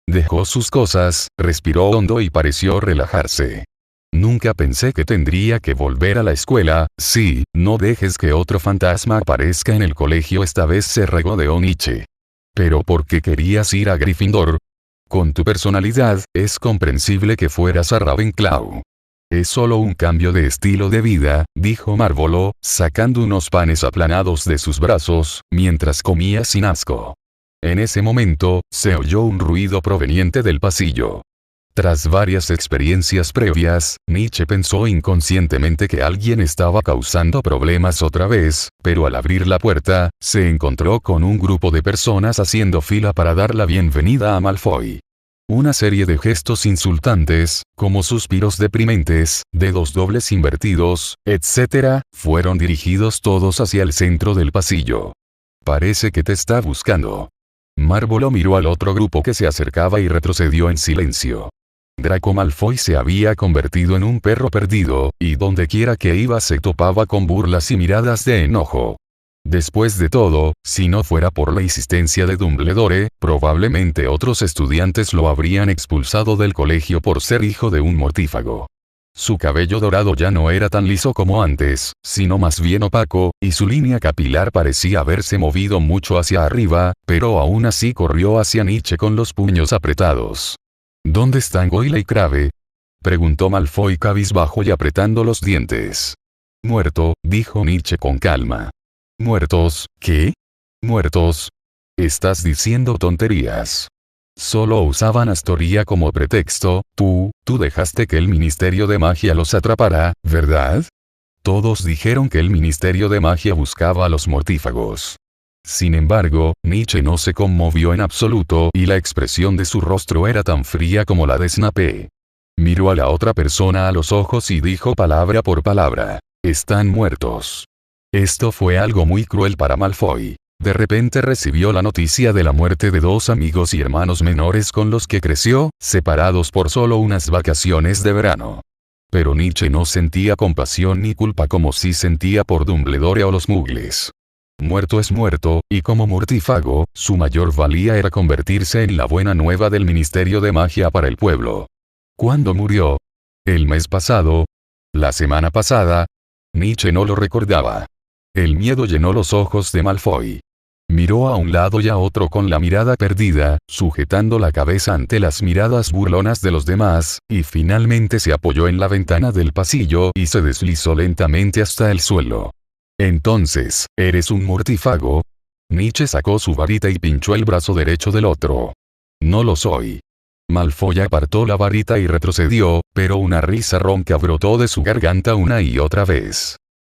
Dejó sus cosas, respiró hondo y pareció relajarse. Nunca pensé que tendría que volver a la escuela. Sí, no dejes que otro fantasma aparezca en el colegio, esta vez se regodeó Nietzsche. ¿Pero por qué querías ir a Gryffindor? Con tu personalidad, es comprensible que fueras a Ravenclaw. Es solo un cambio de estilo de vida, dijo Marvolo, sacando unos panes aplanados de sus brazos, mientras comía sin asco. En ese momento, se oyó un ruido proveniente del pasillo. Tras varias experiencias previas, Nietzsche pensó inconscientemente que alguien estaba causando problemas otra vez, pero al abrir la puerta, se encontró con un grupo de personas haciendo fila para dar la bienvenida a Malfoy. Una serie de gestos insultantes, como suspiros deprimentes, dedos dobles invertidos, etc., fueron dirigidos todos hacia el centro del pasillo. Parece que te está buscando. Marvolo miró al otro grupo que se acercaba y retrocedió en silencio. Draco Malfoy se había convertido en un perro perdido, y dondequiera que iba se topaba con burlas y miradas de enojo. Después de todo, si no fuera por la insistencia de Dumbledore, probablemente otros estudiantes lo habrían expulsado del colegio por ser hijo de un mortífago. Su cabello dorado ya no era tan liso como antes, sino más bien opaco, y su línea capilar parecía haberse movido mucho hacia arriba, pero aún así corrió hacia Nietzsche con los puños apretados. ¿Dónde están Goyle y Crabbe?, preguntó Malfoy cabizbajo y apretando los dientes. Muerto, dijo Nietzsche con calma. ¿Muertos? ¿Qué? ¿Muertos? Estás diciendo tonterías. Solo usaban Astoria como pretexto. Tú dejaste que el Ministerio de Magia los atrapara, ¿verdad? Todos dijeron que el Ministerio de Magia buscaba a los mortífagos. Sin embargo, Nietzsche no se conmovió en absoluto y la expresión de su rostro era tan fría como la de Snape. Miró a la otra persona a los ojos y dijo palabra por palabra: están muertos. Esto fue algo muy cruel para Malfoy. De repente recibió la noticia de la muerte de dos amigos y hermanos menores con los que creció, separados por solo unas vacaciones de verano. Pero Nietzsche no sentía compasión ni culpa como si sentía por Dumbledore o los muggles. Muerto es muerto, y como mortífago, su mayor valía era convertirse en la buena nueva del Ministerio de Magia para el pueblo. ¿Cuándo murió? ¿El mes pasado? ¿La semana pasada? Nietzsche no lo recordaba. El miedo llenó los ojos de Malfoy. Miró a un lado y a otro con la mirada perdida, sujetando la cabeza ante las miradas burlonas de los demás, y finalmente se apoyó en la ventana del pasillo y se deslizó lentamente hasta el suelo. Entonces, ¿eres un mortífago? Nietzsche sacó su varita y pinchó el brazo derecho del otro. No lo soy. Malfoy apartó la varita y retrocedió, pero una risa ronca brotó de su garganta una y otra vez.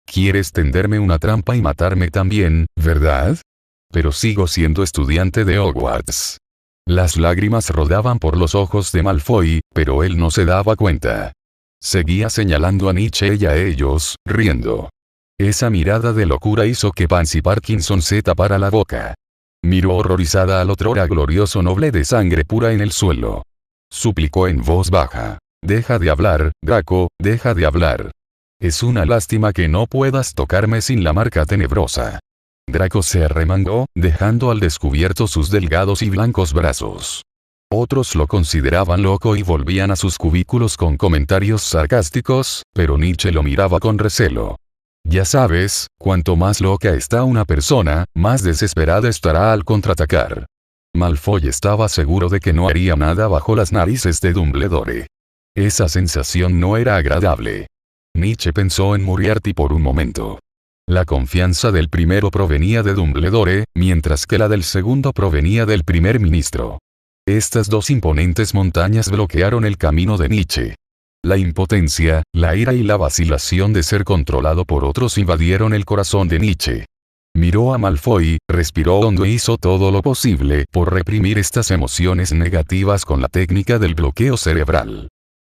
Quieres tenderme una trampa y matarme también, ¿verdad? Pero sigo siendo estudiante de Hogwarts. Las lágrimas rodaban por los ojos de Malfoy, pero él no se daba cuenta. Seguía señalando a Nietzsche y a ellos, riendo. Esa mirada de locura hizo que Pansy Parkinson se tapara la boca. Miró horrorizada al otrora glorioso noble de sangre pura en el suelo. Suplicó en voz baja: deja de hablar, Draco, deja de hablar. Es una lástima que no puedas tocarme sin la marca tenebrosa. Draco se arremangó, dejando al descubierto sus delgados y blancos brazos. Otros lo consideraban loco y volvían a sus cubículos con comentarios sarcásticos, pero Nietzsche lo miraba con recelo. Ya sabes, cuanto más loca está una persona, más desesperada estará al contraatacar. Malfoy estaba seguro de que no haría nada bajo las narices de Dumbledore. Esa sensación no era agradable. Nietzsche pensó en Moriarty por un momento. La confianza del primero provenía de Dumbledore, mientras que la del segundo provenía del primer ministro. Estas dos imponentes montañas bloquearon el camino de Nietzsche. La impotencia, la ira y la vacilación de ser controlado por otros invadieron el corazón de Nietzsche. Miró a Malfoy, respiró hondo e hizo todo lo posible por reprimir estas emociones negativas con la técnica del bloqueo cerebral.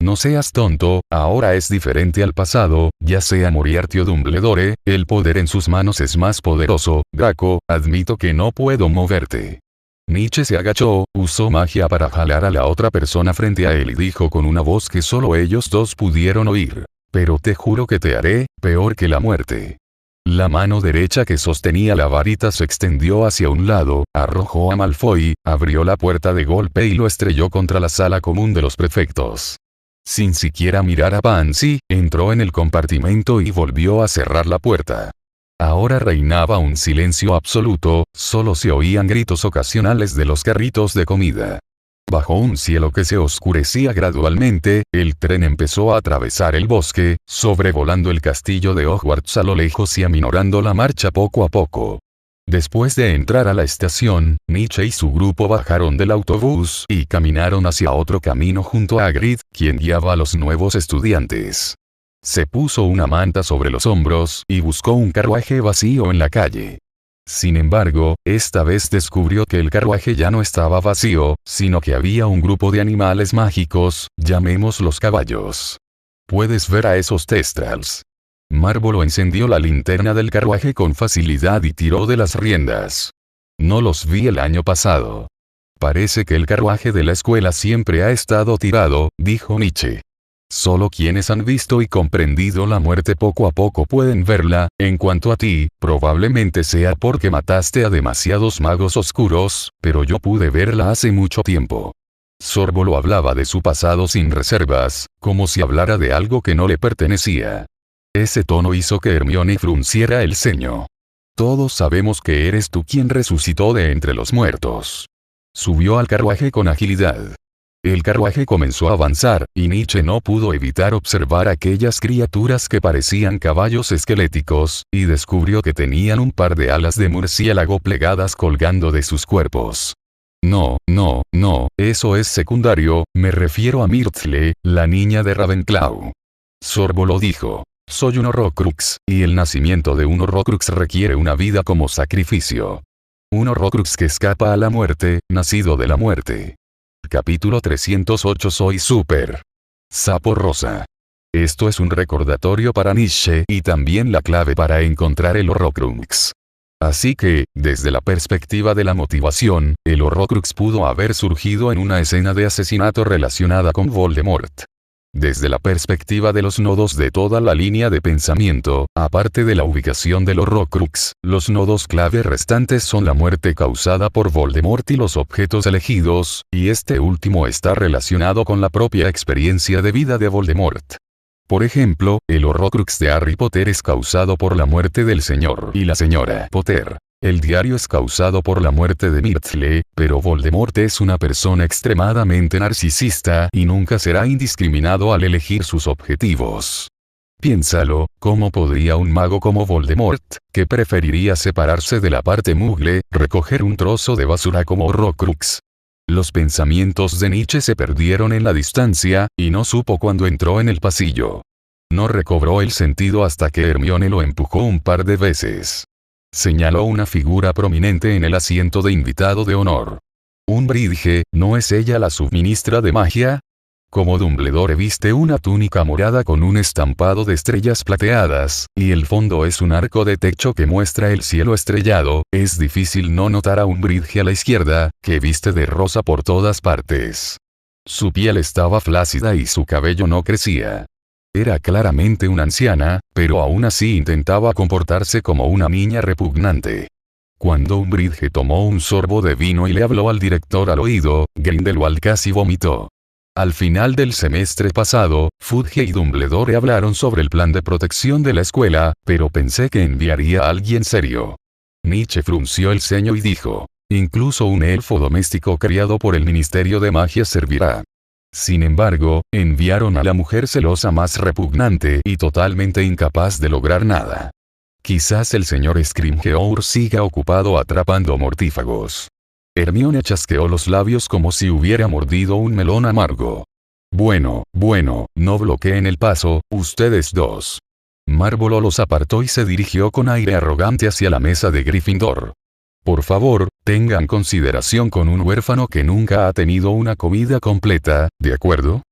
No seas tonto, ahora es diferente al pasado, ya sea Moriarty o Dumbledore, el poder en sus manos es más poderoso. Draco, admito que no puedo moverte. Nietzsche se agachó, usó magia para jalar a la otra persona frente a él y dijo con una voz que solo ellos dos pudieron oír: Pero te juro que te haré, peor que la muerte. La mano derecha que sostenía la varita se extendió hacia un lado, arrojó a Malfoy, abrió la puerta de golpe y lo estrelló contra la sala común de los prefectos. Sin siquiera mirar a Pansy, entró en el compartimento y volvió a cerrar la puerta. Ahora reinaba un silencio absoluto, solo se oían gritos ocasionales de los carritos de comida. Bajo un cielo que se oscurecía gradualmente, el tren empezó a atravesar el bosque, sobrevolando el castillo de Hogwarts a lo lejos y aminorando la marcha poco a poco. Después de entrar a la estación, Nietzsche y su grupo bajaron del autobús y caminaron hacia otro camino junto a Hagrid, quien guiaba a los nuevos estudiantes. Se puso una manta sobre los hombros y buscó un carruaje vacío en la calle. Sin embargo, esta vez descubrió que el carruaje ya no estaba vacío, sino que había un grupo de animales mágicos, llamémoslos caballos. ¿Puedes ver a esos Thestrals? Marvolo encendió la linterna del carruaje con facilidad y tiró de las riendas. No los vi el año pasado. Parece que el carruaje de la escuela siempre ha estado tirado, dijo Nietzsche. Solo quienes han visto y comprendido la muerte poco a poco pueden verla. En cuanto a ti, probablemente sea porque mataste a demasiados magos oscuros, pero yo pude verla hace mucho tiempo. Sorvolo hablaba de su pasado sin reservas, como si hablara de algo que no le pertenecía. Ese tono hizo que Hermione frunciera el ceño. Todos sabemos que eres tú quien resucitó de entre los muertos. Subió al carruaje con agilidad. El carruaje comenzó a avanzar, y Nietzsche no pudo evitar observar aquellas criaturas que parecían caballos esqueléticos, y descubrió que tenían un par de alas de murciélago plegadas colgando de sus cuerpos. No, eso es secundario, me refiero a Myrtle, la niña de Ravenclaw. Sorvolo dijo. Soy un Horrocrux, y el nacimiento de un Horrocrux requiere una vida como sacrificio. Un Horrocrux que escapa a la muerte, nacido de la muerte. Capítulo 308. Soy Super Sapo Rosa. Esto es un recordatorio para Nietzsche y también la clave para encontrar el Horrocrux. Así que, desde la perspectiva de la motivación, el Horrocrux pudo haber surgido en una escena de asesinato relacionada con Voldemort. Desde la perspectiva de los nodos de toda la línea de pensamiento, aparte de la ubicación del Horrocrux, los nodos clave restantes son la muerte causada por Voldemort y los objetos elegidos, y este último está relacionado con la propia experiencia de vida de Voldemort. Por ejemplo, el Horrocrux de Harry Potter es causado por la muerte del señor y la señora Potter. El diario es causado por la muerte de Myrtle, pero Voldemort es una persona extremadamente narcisista y nunca será indiscriminado al elegir sus objetivos. Piénsalo, ¿cómo podría un mago como Voldemort, que preferiría separarse de la parte mugle, recoger un trozo de basura como Horrocrux? Los pensamientos de Nietzsche se perdieron en la distancia, y no supo cuándo entró en el pasillo. No recobró el sentido hasta que Hermione lo empujó un par de veces. Señaló una figura prominente en el asiento de invitado de honor. Umbridge, ¿no es ella la subministra de magia? Como Dumbledore viste una túnica morada con un estampado de estrellas plateadas, y el fondo es un arco de techo que muestra el cielo estrellado, es difícil no notar a Umbridge a la izquierda, que viste de rosa por todas partes. Su piel estaba flácida y su cabello no crecía. Era claramente una anciana, pero aún así intentaba comportarse como una niña repugnante. Cuando Umbridge tomó un sorbo de vino y le habló al director al oído, Grindelwald casi vomitó. Al final del semestre pasado, Fudge y Dumbledore hablaron sobre el plan de protección de la escuela, pero pensé que enviaría a alguien serio. Nietzsche frunció el ceño y dijo, incluso un elfo doméstico criado por el Ministerio de Magia servirá. Sin embargo, enviaron a la mujer celosa más repugnante y totalmente incapaz de lograr nada. Quizás el señor Scrimgeour siga ocupado atrapando mortífagos. Hermione chasqueó los labios como si hubiera mordido un melón amargo. Bueno, no bloqueen el paso, ustedes dos. Marvolo los apartó y se dirigió con aire arrogante hacia la mesa de Gryffindor. Por favor, tengan consideración con un huérfano que nunca ha tenido una comida completa, ¿de acuerdo?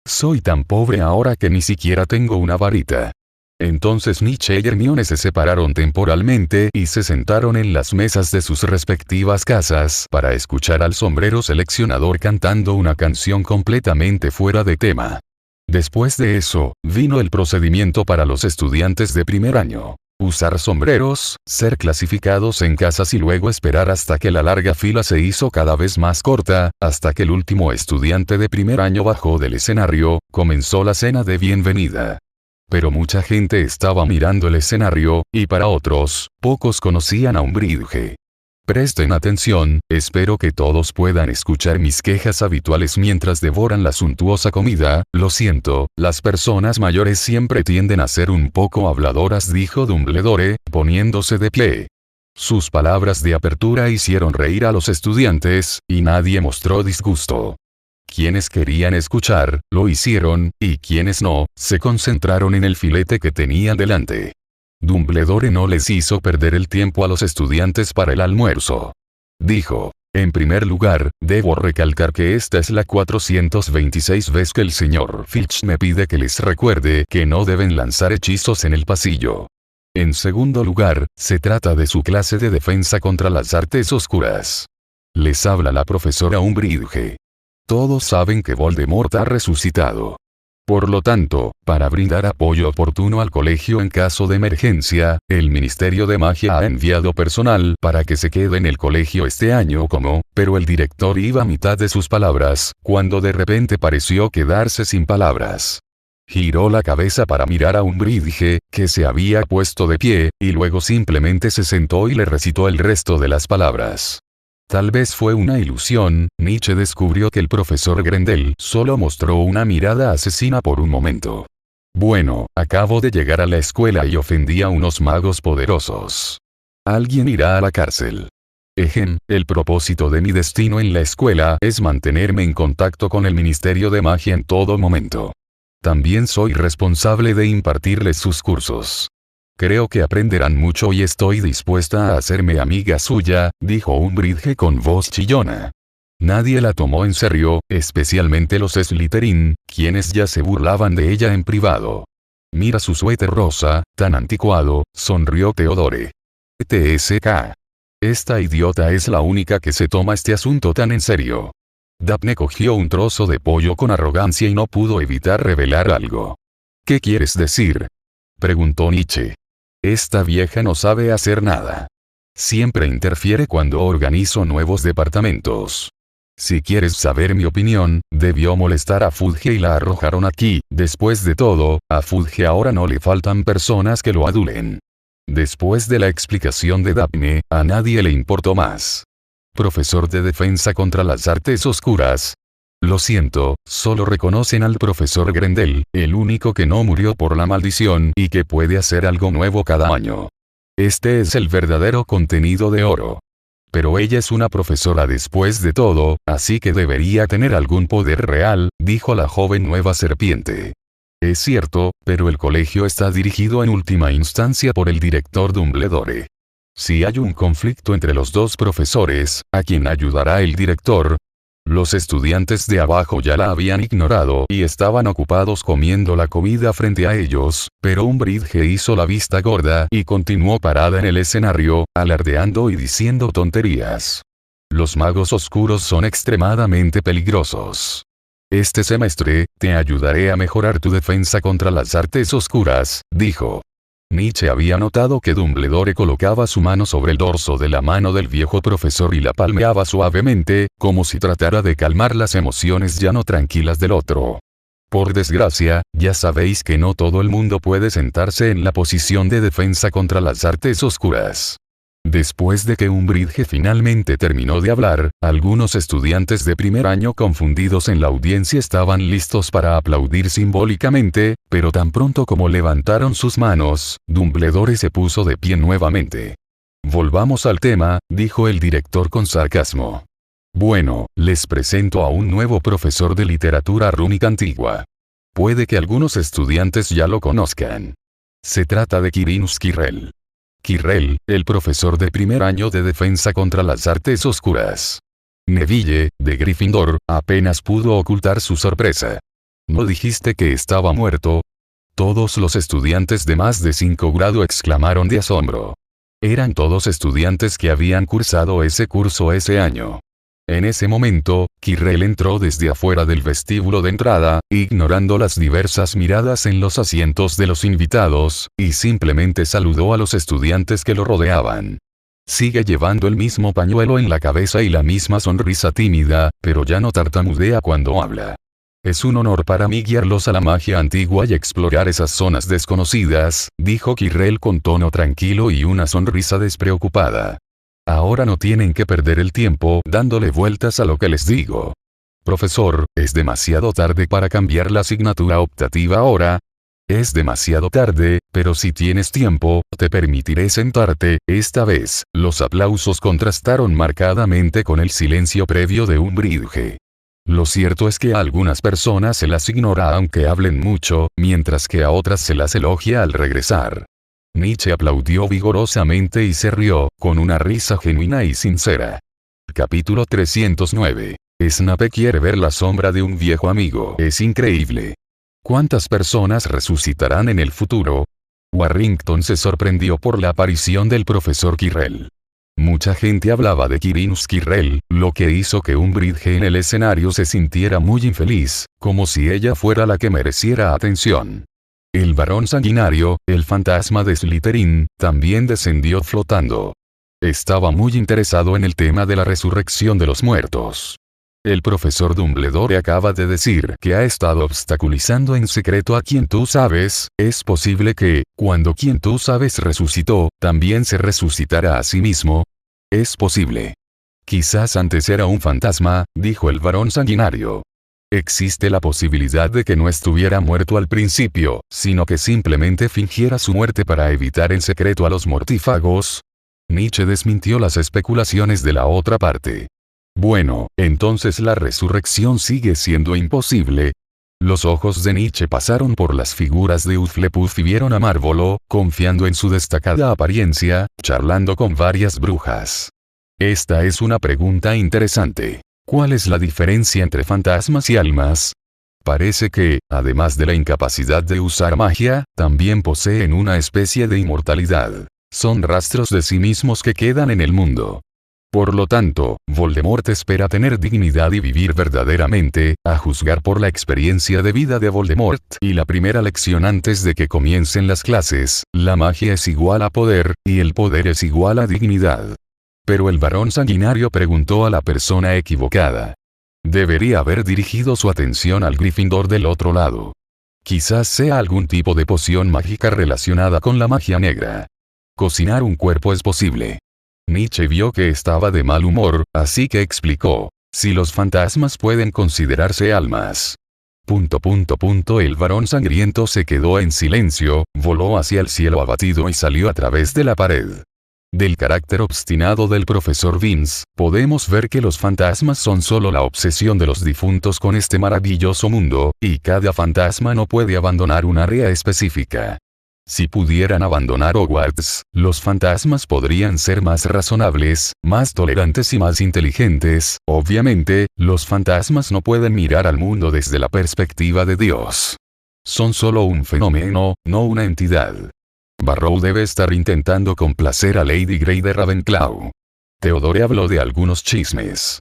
Soy tan pobre ahora que ni siquiera tengo una varita. Entonces Nietzsche y Hermione se separaron temporalmente y se sentaron en las mesas de sus respectivas casas para escuchar al sombrero seleccionador cantando una canción completamente fuera de tema. Después de eso, vino el procedimiento para los estudiantes de primer año. Usar sombreros, ser clasificados en casas y luego esperar hasta que la larga fila se hizo cada vez más corta, hasta que el último estudiante de primer año bajó del escenario, comenzó la cena de bienvenida. Pero mucha gente estaba mirando el escenario, y para otros, pocos conocían a Umbridge. Presten atención, espero que todos puedan escuchar mis quejas habituales mientras devoran la suntuosa comida. Lo siento, las personas mayores siempre tienden a ser un poco habladoras, dijo Dumbledore, poniéndose de pie. Sus palabras de apertura hicieron reír a los estudiantes, y nadie mostró disgusto. Quienes querían escuchar, lo hicieron, y quienes no, se concentraron en el filete que tenían delante. Dumbledore no les hizo perder el tiempo a los estudiantes para el almuerzo. Dijo: en primer lugar, debo recalcar que esta es la 426 vez que el señor Filch me pide que les recuerde que no deben lanzar hechizos en el pasillo. En segundo lugar, se trata de su clase de defensa contra las artes oscuras. Les habla la profesora Umbridge. Todos saben que Voldemort ha resucitado. Por lo tanto, para brindar apoyo oportuno al colegio en caso de emergencia, el Ministerio de Magia ha enviado personal para que se quede en el colegio este año pero el director iba a mitad de sus palabras, cuando de repente pareció quedarse sin palabras. Giró la cabeza para mirar a Umbridge, que se había puesto de pie, y luego simplemente se sentó y le recitó el resto de las palabras. Tal vez fue una ilusión, Nietzsche descubrió que el profesor Grendel solo mostró una mirada asesina por un momento. Bueno, acabo de llegar a la escuela y ofendí a unos magos poderosos. Alguien irá a la cárcel. El propósito de mi destino en la escuela es mantenerme en contacto con el Ministerio de Magia en todo momento. También soy responsable de impartirles sus cursos. Creo que aprenderán mucho y estoy dispuesta a hacerme amiga suya, dijo Umbridge con voz chillona. Nadie la tomó en serio, especialmente los Slytherin, quienes ya se burlaban de ella en privado. Mira su suéter rosa, tan anticuado, sonrió Theodore. TSK. Esta idiota es la única que se toma este asunto tan en serio. Daphne cogió un trozo de pollo con arrogancia y no pudo evitar revelar algo. ¿Qué quieres decir?, preguntó Nietzsche. Esta vieja no sabe hacer nada. Siempre interfiere cuando organizo nuevos departamentos. Si quieres saber mi opinión, debió molestar a Fudge y la arrojaron aquí. Después de todo, a Fudge ahora no le faltan personas que lo adulen. Después de la explicación de Daphne, a nadie le importó más. Profesor de defensa contra las artes oscuras. Lo siento, solo reconocen al profesor Grendel, el único que no murió por la maldición y que puede hacer algo nuevo cada año. Este es el verdadero contenido de oro. Pero ella es una profesora después de todo, así que debería tener algún poder real, dijo la joven nueva serpiente. Es cierto, pero el colegio está dirigido en última instancia por el director Dumbledore. Si hay un conflicto entre los dos profesores, ¿a quién ayudará el director? Los estudiantes de abajo ya la habían ignorado y estaban ocupados comiendo la comida frente a ellos, pero Umbridge hizo la vista gorda y continuó parada en el escenario, alardeando y diciendo tonterías. Los magos oscuros son extremadamente peligrosos. Este semestre, te ayudaré a mejorar tu defensa contra las artes oscuras, dijo. Nietzsche había notado que Dumbledore colocaba su mano sobre el dorso de la mano del viejo profesor y la palmeaba suavemente, como si tratara de calmar las emociones ya no tranquilas del otro. Por desgracia, ya sabéis que no todo el mundo puede sentarse en la posición de defensa contra las artes oscuras. Después de que Umbridge finalmente terminó de hablar, algunos estudiantes de primer año confundidos en la audiencia estaban listos para aplaudir simbólicamente, pero tan pronto como levantaron sus manos, Dumbledore se puso de pie nuevamente. Volvamos al tema, dijo el director con sarcasmo. Bueno, les presento a un nuevo profesor de literatura rúnica antigua. Puede que algunos estudiantes ya lo conozcan. Se trata de Quirinus Quirrell. Quirrell, el profesor de primer año de defensa contra las artes oscuras. Neville, de Gryffindor, apenas pudo ocultar su sorpresa. ¿No dijiste que estaba muerto? Todos los estudiantes de más de 5 grado exclamaron de asombro. Eran todos estudiantes que habían cursado ese curso ese año. En ese momento, Quirrell entró desde afuera del vestíbulo de entrada, ignorando las diversas miradas en los asientos de los invitados, y simplemente saludó a los estudiantes que lo rodeaban. Sigue llevando el mismo pañuelo en la cabeza y la misma sonrisa tímida, pero ya no tartamudea cuando habla. Es un honor para mí guiarlos a la magia antigua y explorar esas zonas desconocidas, dijo Quirrell con tono tranquilo y una sonrisa despreocupada. Ahora no tienen que perder el tiempo dándole vueltas a lo que les digo. Profesor, ¿es demasiado tarde para cambiar la asignatura optativa ahora? Es demasiado tarde, pero si tienes tiempo, te permitiré sentarte. Esta vez, los aplausos contrastaron marcadamente con el silencio previo de Umbridge. Lo cierto es que a algunas personas se las ignora aunque hablen mucho, mientras que a otras se las elogia al regresar. Nietzsche aplaudió vigorosamente y se rió, con una risa genuina y sincera. Capítulo 309. Snape quiere ver la sombra de un viejo amigo. Es increíble. ¿Cuántas personas resucitarán en el futuro? Warrington se sorprendió por la aparición del profesor Quirrell. Mucha gente hablaba de Quirinus Quirrell, lo que hizo que Umbridge en el escenario se sintiera muy infeliz, como si ella fuera la que mereciera atención. El varón sanguinario, el fantasma de Slytherin, también descendió flotando. Estaba muy interesado en el tema de la resurrección de los muertos. El profesor Dumbledore acaba de decir que ha estado obstaculizando en secreto a quien tú sabes. Es posible que, cuando quien tú sabes resucitó, también se resucitará a sí mismo. Es posible. Quizás antes era un fantasma, dijo el varón sanguinario. Existe la posibilidad de que no estuviera muerto al principio, sino que simplemente fingiera su muerte para evitar en secreto a los mortífagos. Nietzsche desmintió las especulaciones de la otra parte. Bueno, entonces la resurrección sigue siendo imposible. Los ojos de Nietzsche pasaron por las figuras de Hufflepuff y vieron a Marvolo, confiando en su destacada apariencia, charlando con varias brujas. Esta es una pregunta interesante. ¿Cuál es la diferencia entre fantasmas y almas? Parece que, además de la incapacidad de usar magia, también poseen una especie de inmortalidad. Son rastros de sí mismos que quedan en el mundo. Por lo tanto, Voldemort espera tener dignidad y vivir verdaderamente, a juzgar por la experiencia de vida de Voldemort y la primera lección antes de que comiencen las clases, la magia es igual a poder, y el poder es igual a dignidad. Pero el varón sanguinario preguntó a la persona equivocada. Debería haber dirigido su atención al Gryffindor del otro lado. Quizás sea algún tipo de poción mágica relacionada con la magia negra. Cocinar un cuerpo es posible. Nietzsche vio que estaba de mal humor, así que explicó. Si los fantasmas pueden considerarse almas. El varón sangriento se quedó en silencio, voló hacia el cielo abatido y salió a través de la pared. Del carácter obstinado del profesor Vince, podemos ver que los fantasmas son solo la obsesión de los difuntos con este maravilloso mundo, y cada fantasma no puede abandonar un área específica. Si pudieran abandonar Hogwarts, los fantasmas podrían ser más razonables, más tolerantes y más inteligentes. Obviamente, los fantasmas no pueden mirar al mundo desde la perspectiva de Dios. Son solo un fenómeno, no una entidad. Barrow debe estar intentando complacer a Lady Grey de Ravenclaw. Theodore habló de algunos chismes.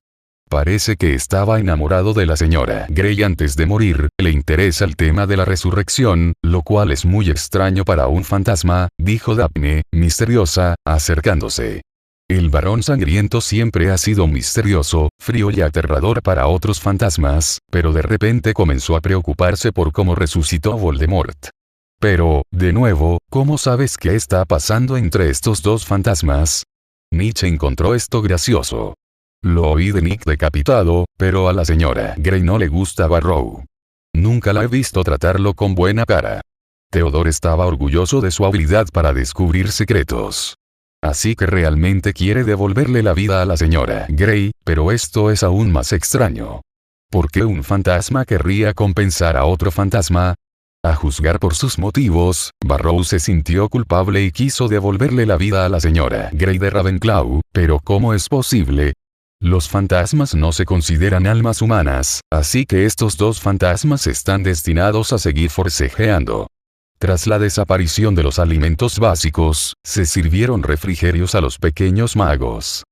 Parece que estaba enamorado de la señora Grey antes de morir. Le interesa el tema de la resurrección, lo cual es muy extraño para un fantasma, dijo Daphne, misteriosa, acercándose. El varón sangriento siempre ha sido misterioso, frío y aterrador para otros fantasmas, pero de repente comenzó a preocuparse por cómo resucitó Voldemort. Pero, de nuevo, ¿cómo sabes qué está pasando entre estos dos fantasmas? Nietzsche encontró esto gracioso. Lo oí de Nick decapitado, pero a la señora Grey no le gusta Barrow. Nunca la he visto tratarlo con buena cara. Theodore estaba orgulloso de su habilidad para descubrir secretos. Así que realmente quiere devolverle la vida a la señora Grey, pero esto es aún más extraño. ¿Por qué un fantasma querría compensar a otro fantasma? A juzgar por sus motivos, Barrow se sintió culpable y quiso devolverle la vida a la señora Grey de Ravenclaw, pero ¿cómo es posible? Los fantasmas no se consideran almas humanas, así que estos dos fantasmas están destinados a seguir forcejeando. Tras la desaparición de los alimentos básicos, se sirvieron refrigerios a los pequeños magos.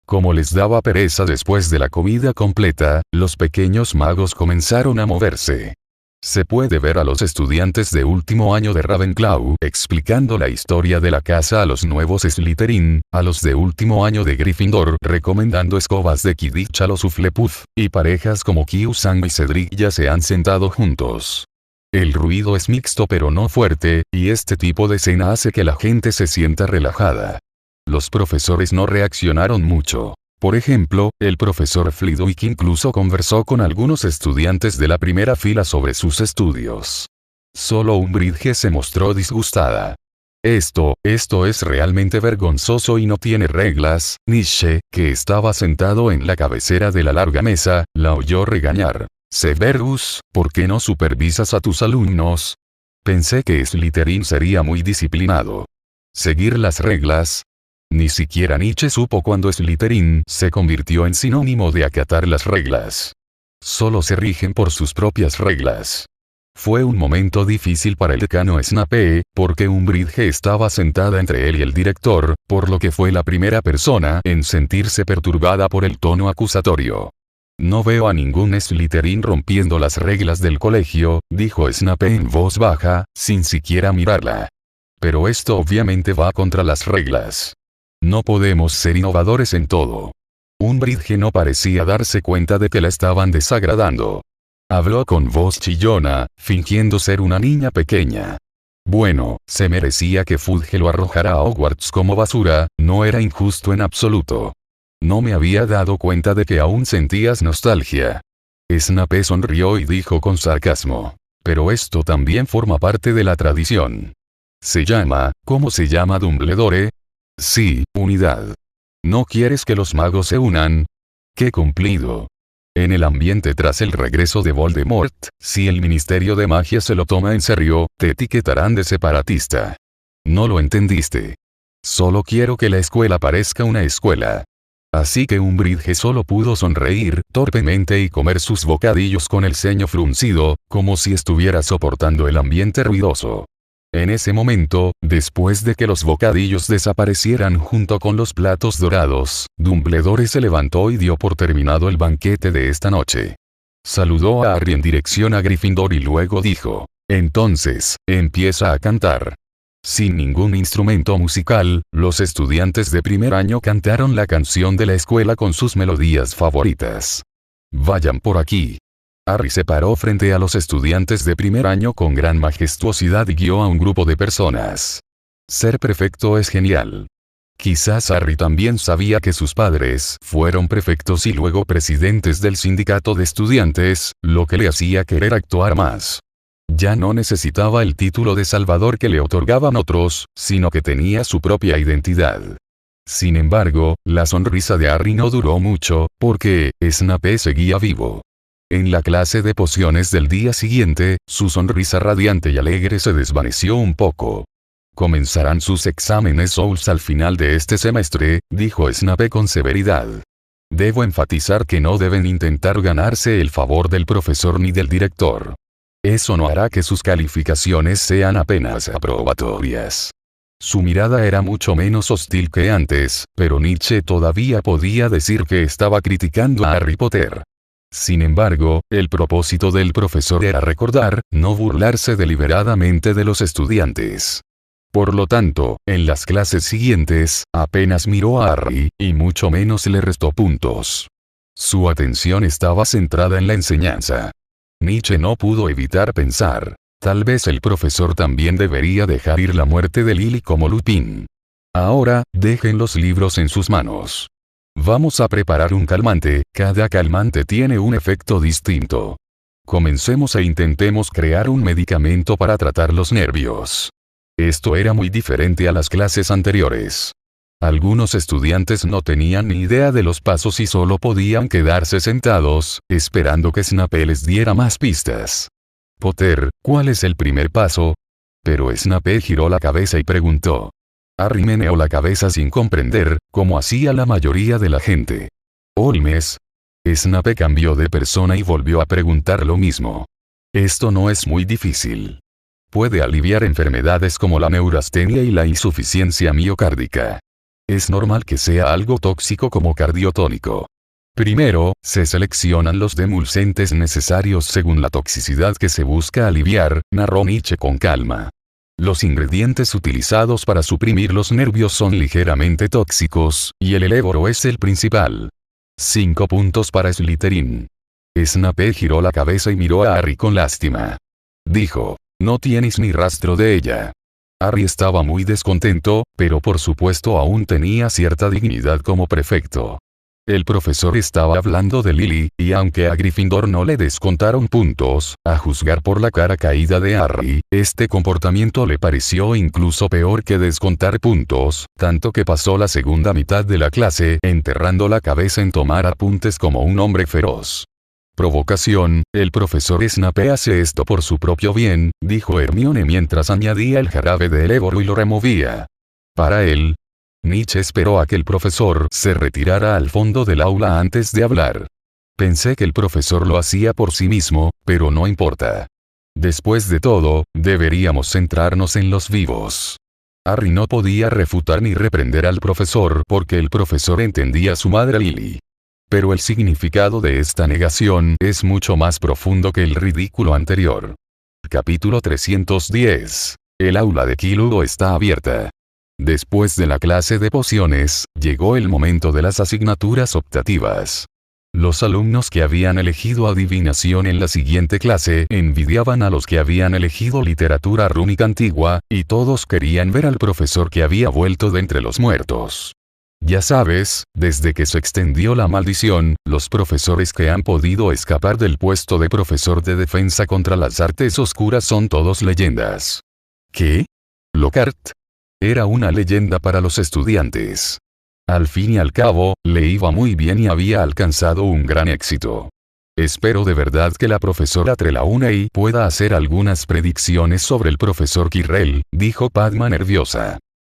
Como les daba pereza después de la comida completa, los pequeños magos comenzaron a moverse. Se puede ver a los estudiantes de último año de Ravenclaw explicando la historia de la casa a los nuevos Slytherin, a los de último año de Gryffindor recomendando escobas de Quidditch a los Hufflepuff, y parejas como Q-Sang y Cedric ya se han sentado juntos. El ruido es mixto pero no fuerte, y este tipo de escena hace que la gente se sienta relajada. Los profesores no reaccionaron mucho. Por ejemplo, el profesor Flitwick incluso conversó con algunos estudiantes de la primera fila sobre sus estudios. Solo Umbridge se mostró disgustada. Esto es realmente vergonzoso y no tiene reglas. Nietzsche, que estaba sentado en la cabecera de la larga mesa, la oyó regañar. Severus, ¿por qué no supervisas a tus alumnos? Pensé que Slytherin sería muy disciplinado. ¿Seguir las reglas? Ni siquiera Nietzsche supo cuándo Slytherin se convirtió en sinónimo de acatar las reglas. Solo se rigen por sus propias reglas. Fue un momento difícil para el decano Snape, porque Umbridge estaba sentada entre él y el director, por lo que fue la primera persona en sentirse perturbada por el tono acusatorio. No veo a ningún Slytherin rompiendo las reglas del colegio, dijo Snape en voz baja, sin siquiera mirarla. Pero esto obviamente va contra las reglas. No podemos ser innovadores en todo. Umbridge no parecía darse cuenta de que la estaban desagradando. Habló con voz chillona, fingiendo ser una niña pequeña. Bueno, se merecía que Fudge lo arrojara a Hogwarts como basura, no era injusto en absoluto. No me había dado cuenta de que aún sentías nostalgia. Snape sonrió y dijo con sarcasmo. Pero esto también forma parte de la tradición. ¿Cómo se llama Dumbledore? Sí, unidad. ¿No quieres que los magos se unan? ¡Qué cumplido! En el ambiente tras el regreso de Voldemort, si el Ministerio de Magia se lo toma en serio, te etiquetarán de separatista. No lo entendiste. Solo quiero que la escuela parezca una escuela. Así que Umbridge solo pudo sonreír torpemente y comer sus bocadillos con el ceño fruncido, como si estuviera soportando el ambiente ruidoso. En ese momento, después de que los bocadillos desaparecieran junto con los platos dorados, Dumbledore se levantó y dio por terminado el banquete de esta noche. Saludó a Harry en dirección a Gryffindor y luego dijo, entonces, empieza a cantar. Sin ningún instrumento musical, los estudiantes de primer año cantaron la canción de la escuela con sus melodías favoritas. Vayan por aquí. Harry se paró frente a los estudiantes de primer año con gran majestuosidad y guió a un grupo de personas. Ser prefecto es genial. Quizás Harry también sabía que sus padres fueron prefectos y luego presidentes del sindicato de estudiantes, lo que le hacía querer actuar más. Ya no necesitaba el título de salvador que le otorgaban otros, sino que tenía su propia identidad. Sin embargo, la sonrisa de Harry no duró mucho, porque Snape seguía vivo. En la clase de pociones del día siguiente, su sonrisa radiante y alegre se desvaneció un poco. Comenzarán sus exámenes Souls al final de este semestre, dijo Snape con severidad. Debo enfatizar que no deben intentar ganarse el favor del profesor ni del director. Eso no hará que sus calificaciones sean apenas aprobatorias. Su mirada era mucho menos hostil que antes, pero Nietzsche todavía podía decir que estaba criticando a Harry Potter. Sin embargo, el propósito del profesor era recordar, no burlarse deliberadamente de los estudiantes. Por lo tanto, en las clases siguientes, apenas miró a Harry, y mucho menos le restó puntos. Su atención estaba centrada en la enseñanza. Nietzsche no pudo evitar pensar, tal vez el profesor también debería dejar ir la muerte de Lily como Lupin. Ahora, dejen los libros en sus manos. Vamos a preparar un calmante, cada calmante tiene un efecto distinto. Comencemos e intentemos crear un medicamento para tratar los nervios. Esto era muy diferente a las clases anteriores. Algunos estudiantes no tenían ni idea de los pasos y solo podían quedarse sentados, esperando que Snape les diera más pistas. Potter, ¿cuál es el primer paso? Pero Snape giró la cabeza y preguntó. Harry meneó la cabeza sin comprender, como hacía la mayoría de la gente. Holmes. Snape cambió de persona y volvió a preguntar lo mismo. Esto no es muy difícil. Puede aliviar enfermedades como la neurastenia y la insuficiencia miocárdica. Es normal que sea algo tóxico como cardiotónico. Primero, se seleccionan los demulcentes necesarios según la toxicidad que se busca aliviar, narró Nietzsche con calma. Los ingredientes utilizados para suprimir los nervios son ligeramente tóxicos, y el eléboro es el principal. 5 puntos para Slytherin. Snape giró la cabeza y miró a Harry con lástima. Dijo, no tienes ni rastro de ella. Harry estaba muy descontento, pero por supuesto aún tenía cierta dignidad como prefecto. El profesor estaba hablando de Lily, y aunque a Gryffindor no le descontaron puntos, a juzgar por la cara caída de Harry, este comportamiento le pareció incluso peor que descontar puntos, tanto que pasó la segunda mitad de la clase enterrando la cabeza en tomar apuntes como un hombre feroz. Provocación, el profesor Snape hace esto por su propio bien, dijo Hermione mientras añadía el jarabe de eléboro y lo removía. Para él, Nietzsche esperó a que el profesor se retirara al fondo del aula antes de hablar. Pensé que el profesor lo hacía por sí mismo, pero no importa. Después de todo, deberíamos centrarnos en los vivos. Harry no podía refutar ni reprender al profesor porque el profesor entendía a su madre Lily. Pero el significado de esta negación es mucho más profundo que el ridículo anterior. Capítulo 310. El aula de Kilugo está abierta. Después de la clase de pociones, llegó el momento de las asignaturas optativas. Los alumnos que habían elegido adivinación en la siguiente clase envidiaban a los que habían elegido literatura rúnica antigua, y todos querían ver al profesor que había vuelto de entre los muertos. Ya sabes, desde que se extendió la maldición, los profesores que han podido escapar del puesto de profesor de defensa contra las artes oscuras son todos leyendas. ¿Qué? ¿Lockhart? Era una leyenda para los estudiantes. Al fin y al cabo, le iba muy bien y había alcanzado un gran éxito. Espero de verdad que la profesora Trelawney pueda hacer algunas predicciones sobre el profesor Quirrell, dijo Padma nerviosa.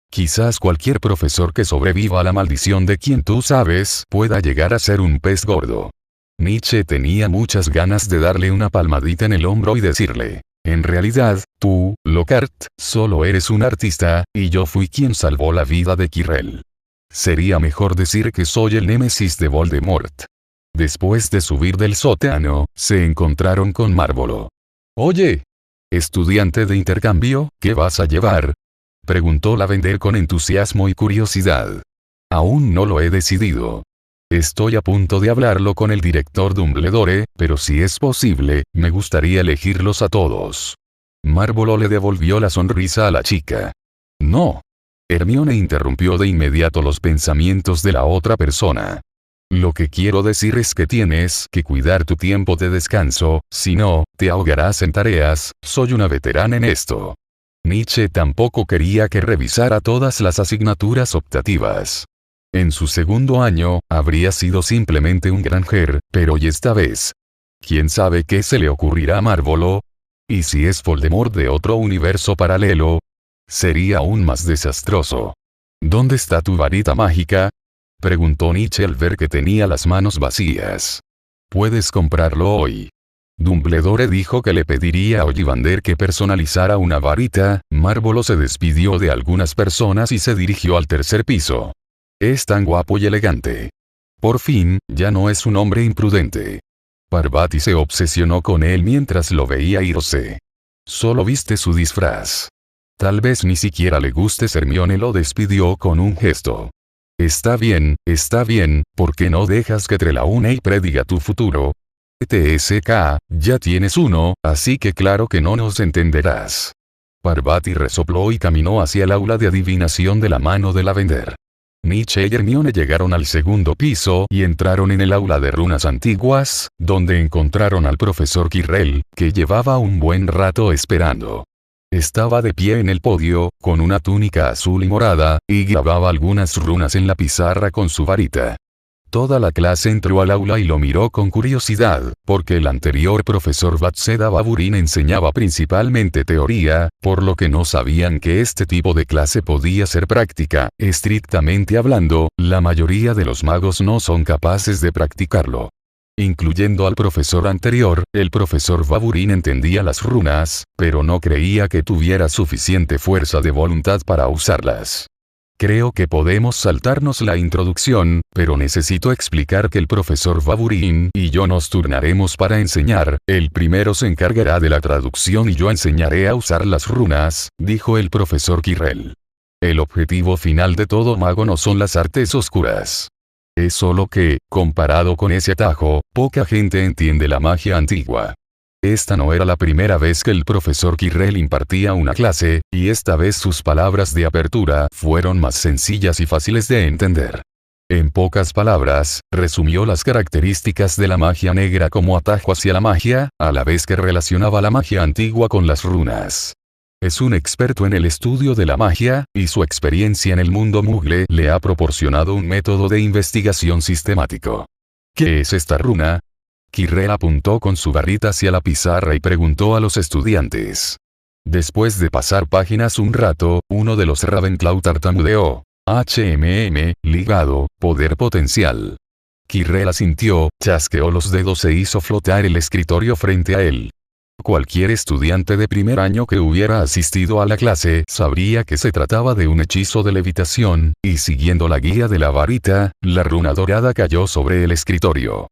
Quizás cualquier profesor que sobreviva a la maldición de quien tú sabes pueda llegar a ser un pez gordo. Nietzsche tenía muchas ganas de darle una palmadita en el hombro y decirle, en realidad, tú, Lockhart, solo eres un artista, y yo fui quien salvó la vida de Quirrell. Sería mejor decir que soy el némesis de Voldemort. Después de subir del sótano, se encontraron con Marvolo. Oye, estudiante de intercambio, ¿qué vas a llevar? Preguntó Lavender con entusiasmo y curiosidad. Aún no lo he decidido. Estoy a punto de hablarlo con el director Dumbledore, pero si es posible, me gustaría elegirlos a todos. Marvolo le devolvió la sonrisa a la chica. No. Hermione interrumpió de inmediato los pensamientos de la otra persona. Lo que quiero decir es que tienes que cuidar tu tiempo de descanso, si no, te ahogarás en tareas, soy una veterana en esto. Nietzsche tampoco quería que revisara todas las asignaturas optativas. En su segundo año, habría sido simplemente un granger, pero y esta vez. ¿Quién sabe qué se le ocurrirá a Marvolo? ¿Y si es Voldemort de otro universo paralelo? Sería aún más desastroso. ¿Dónde está tu varita mágica? Preguntó Nietzsche al ver que tenía las manos vacías. Puedes comprarlo hoy. Dumbledore dijo que le pediría a Ollivander que personalizara una varita. Marvolo se despidió de algunas personas y se dirigió al tercer piso. Es tan guapo y elegante. Por fin, ya no es un hombre imprudente. Parvati se obsesionó con él mientras lo veía irse. Solo viste su disfraz. Tal vez ni siquiera le guste. Hermione lo despidió con un gesto. Está bien, ¿por qué no dejas que Trelawney prediga tu futuro? TSK, ya tienes uno, así que claro que no nos entenderás. Parvati resopló y caminó hacia el aula de adivinación de la mano de Lavender. Nietzsche y Hermione llegaron al segundo piso y entraron en el aula de runas antiguas, donde encontraron al profesor Quirrell, que llevaba un buen rato esperando. Estaba de pie en el podio, con una túnica azul y morada, y grababa algunas runas en la pizarra con su varita. Toda la clase entró al aula y lo miró con curiosidad, porque el anterior profesor Batseda Baburin enseñaba principalmente teoría, por lo que no sabían que este tipo de clase podía ser práctica. Estrictamente hablando, la mayoría de los magos no son capaces de practicarlo. Incluyendo al profesor anterior, el profesor Baburin entendía las runas, pero no creía que tuviera suficiente fuerza de voluntad para usarlas. Creo que podemos saltarnos la introducción, pero necesito explicar que el profesor Baburin y yo nos turnaremos para enseñar, el primero se encargará de la traducción y yo enseñaré a usar las runas, dijo el profesor Quirrell. El objetivo final de todo mago no son las artes oscuras. Es solo que, comparado con ese atajo, poca gente entiende la magia antigua. Esta no era la primera vez que el profesor Quirrell impartía una clase, y esta vez sus palabras de apertura fueron más sencillas y fáciles de entender. En pocas palabras, resumió las características de la magia negra como atajo hacia la magia, a la vez que relacionaba la magia antigua con las runas. Es un experto en el estudio de la magia, y su experiencia en el mundo Moogle le ha proporcionado un método de investigación sistemático. ¿Qué es esta runa? Quirrell apuntó con su barrita hacia la pizarra y preguntó a los estudiantes. Después de pasar páginas un rato, uno de los Ravenclaw tartamudeó. ligado, poder potencial. Quirrell asintió, chasqueó los dedos e hizo flotar el escritorio frente a él. Cualquier estudiante de primer año que hubiera asistido a la clase sabría que se trataba de un hechizo de levitación, y siguiendo la guía de la varita, la runa dorada cayó sobre el escritorio.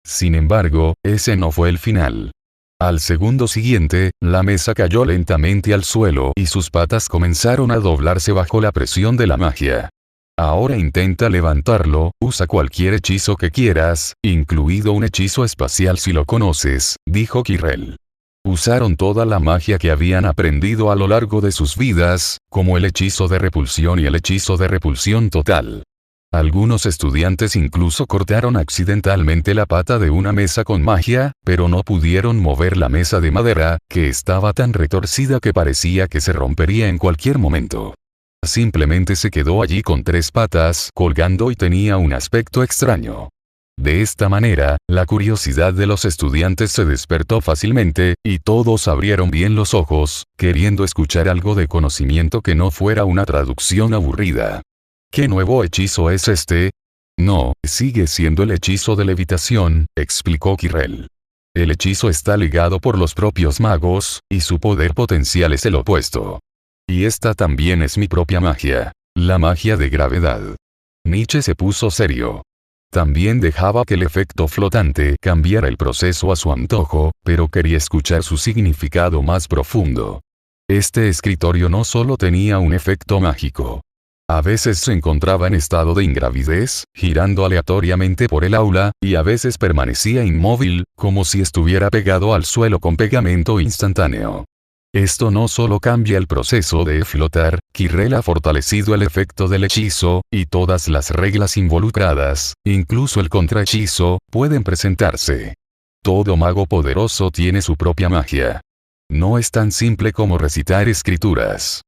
Sin embargo, ese no fue el final. Al segundo siguiente, la mesa cayó lentamente al suelo y sus patas comenzaron a doblarse bajo la presión de la magia. Ahora intenta levantarlo, usa cualquier hechizo que quieras, incluido un hechizo espacial si lo conoces, dijo Quirrell. Usaron toda la magia que habían aprendido a lo largo de sus vidas, como el hechizo de repulsión y el hechizo de repulsión total. Algunos estudiantes incluso cortaron accidentalmente la pata de una mesa con magia, pero no pudieron mover la mesa de madera, que estaba tan retorcida que parecía que se rompería en cualquier momento. Simplemente se quedó allí con 3 patas colgando y tenía un aspecto extraño. De esta manera, la curiosidad de los estudiantes se despertó fácilmente, y todos abrieron bien los ojos, queriendo escuchar algo de conocimiento que no fuera una traducción aburrida. ¿Qué nuevo hechizo es este? No, sigue siendo el hechizo de levitación, explicó Quirrell. El hechizo está ligado por los propios magos, y su poder potencial es el opuesto. Y esta también es mi propia magia, la magia de gravedad. Nietzsche se puso serio. También dejaba que el efecto flotante cambiara el proceso a su antojo, pero quería escuchar su significado más profundo. Este escritorio no solo tenía un efecto mágico. A veces se encontraba en estado de ingravidez, girando aleatoriamente por el aula, y a veces permanecía inmóvil, como si estuviera pegado al suelo con pegamento instantáneo. Esto no solo cambia el proceso de flotar, Quirrell ha fortalecido el efecto del hechizo, y todas las reglas involucradas, incluso el contrahechizo, pueden presentarse. Todo mago poderoso tiene su propia magia. No es tan simple como recitar escrituras.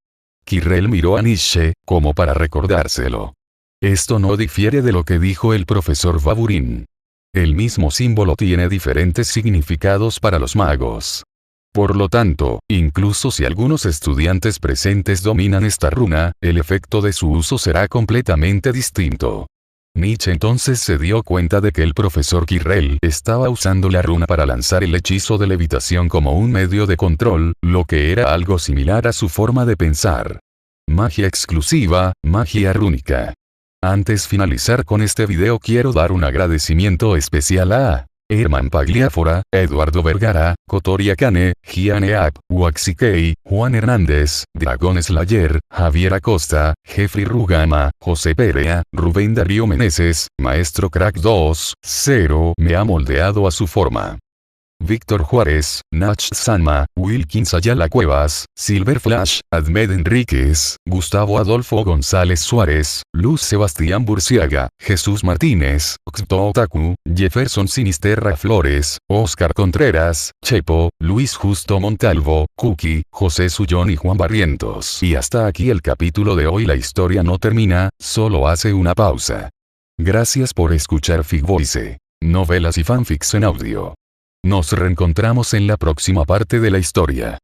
Quirrell miró a Nietzsche, como para recordárselo. Esto no difiere de lo que dijo el profesor Baburin. El mismo símbolo tiene diferentes significados para los magos. Por lo tanto, incluso si algunos estudiantes presentes dominan esta runa, el efecto de su uso será completamente distinto. Nietzsche entonces se dio cuenta de que el profesor Quirrell estaba usando la runa para lanzar el hechizo de levitación como un medio de control, lo que era algo similar a su forma de pensar. Magia exclusiva, magia rúnica. Antes de finalizar con este video quiero dar un agradecimiento especial a Herman Pagliafora, Eduardo Vergara, Kotori Akane, Gianne App, Waxikei, Juan Hernández, Dragon Slayer, Javier Acosta, Jeffrey Rugama, José Perea, Rubén Darío Meneses, Maestro Crack 2, 0, me ha moldeado a su forma. Víctor Juárez, Nach Sanma, Wilkins Ayala Cuevas, Silver Flash, Ahmed Enríquez, Gustavo Adolfo González Suárez, Luz Sebastián Burciaga, Jesús Martínez, Xto Otaku, Jefferson Sinisterra Flores, Oscar Contreras, Chepo, Luis Justo Montalvo, Cookie, José Sullón y Juan Barrientos. Y hasta aquí el capítulo de hoy. La historia no termina, solo hace una pausa. Gracias por escuchar Figvoice, novelas y fanfics en audio. Nos reencontramos en la próxima parte de la historia.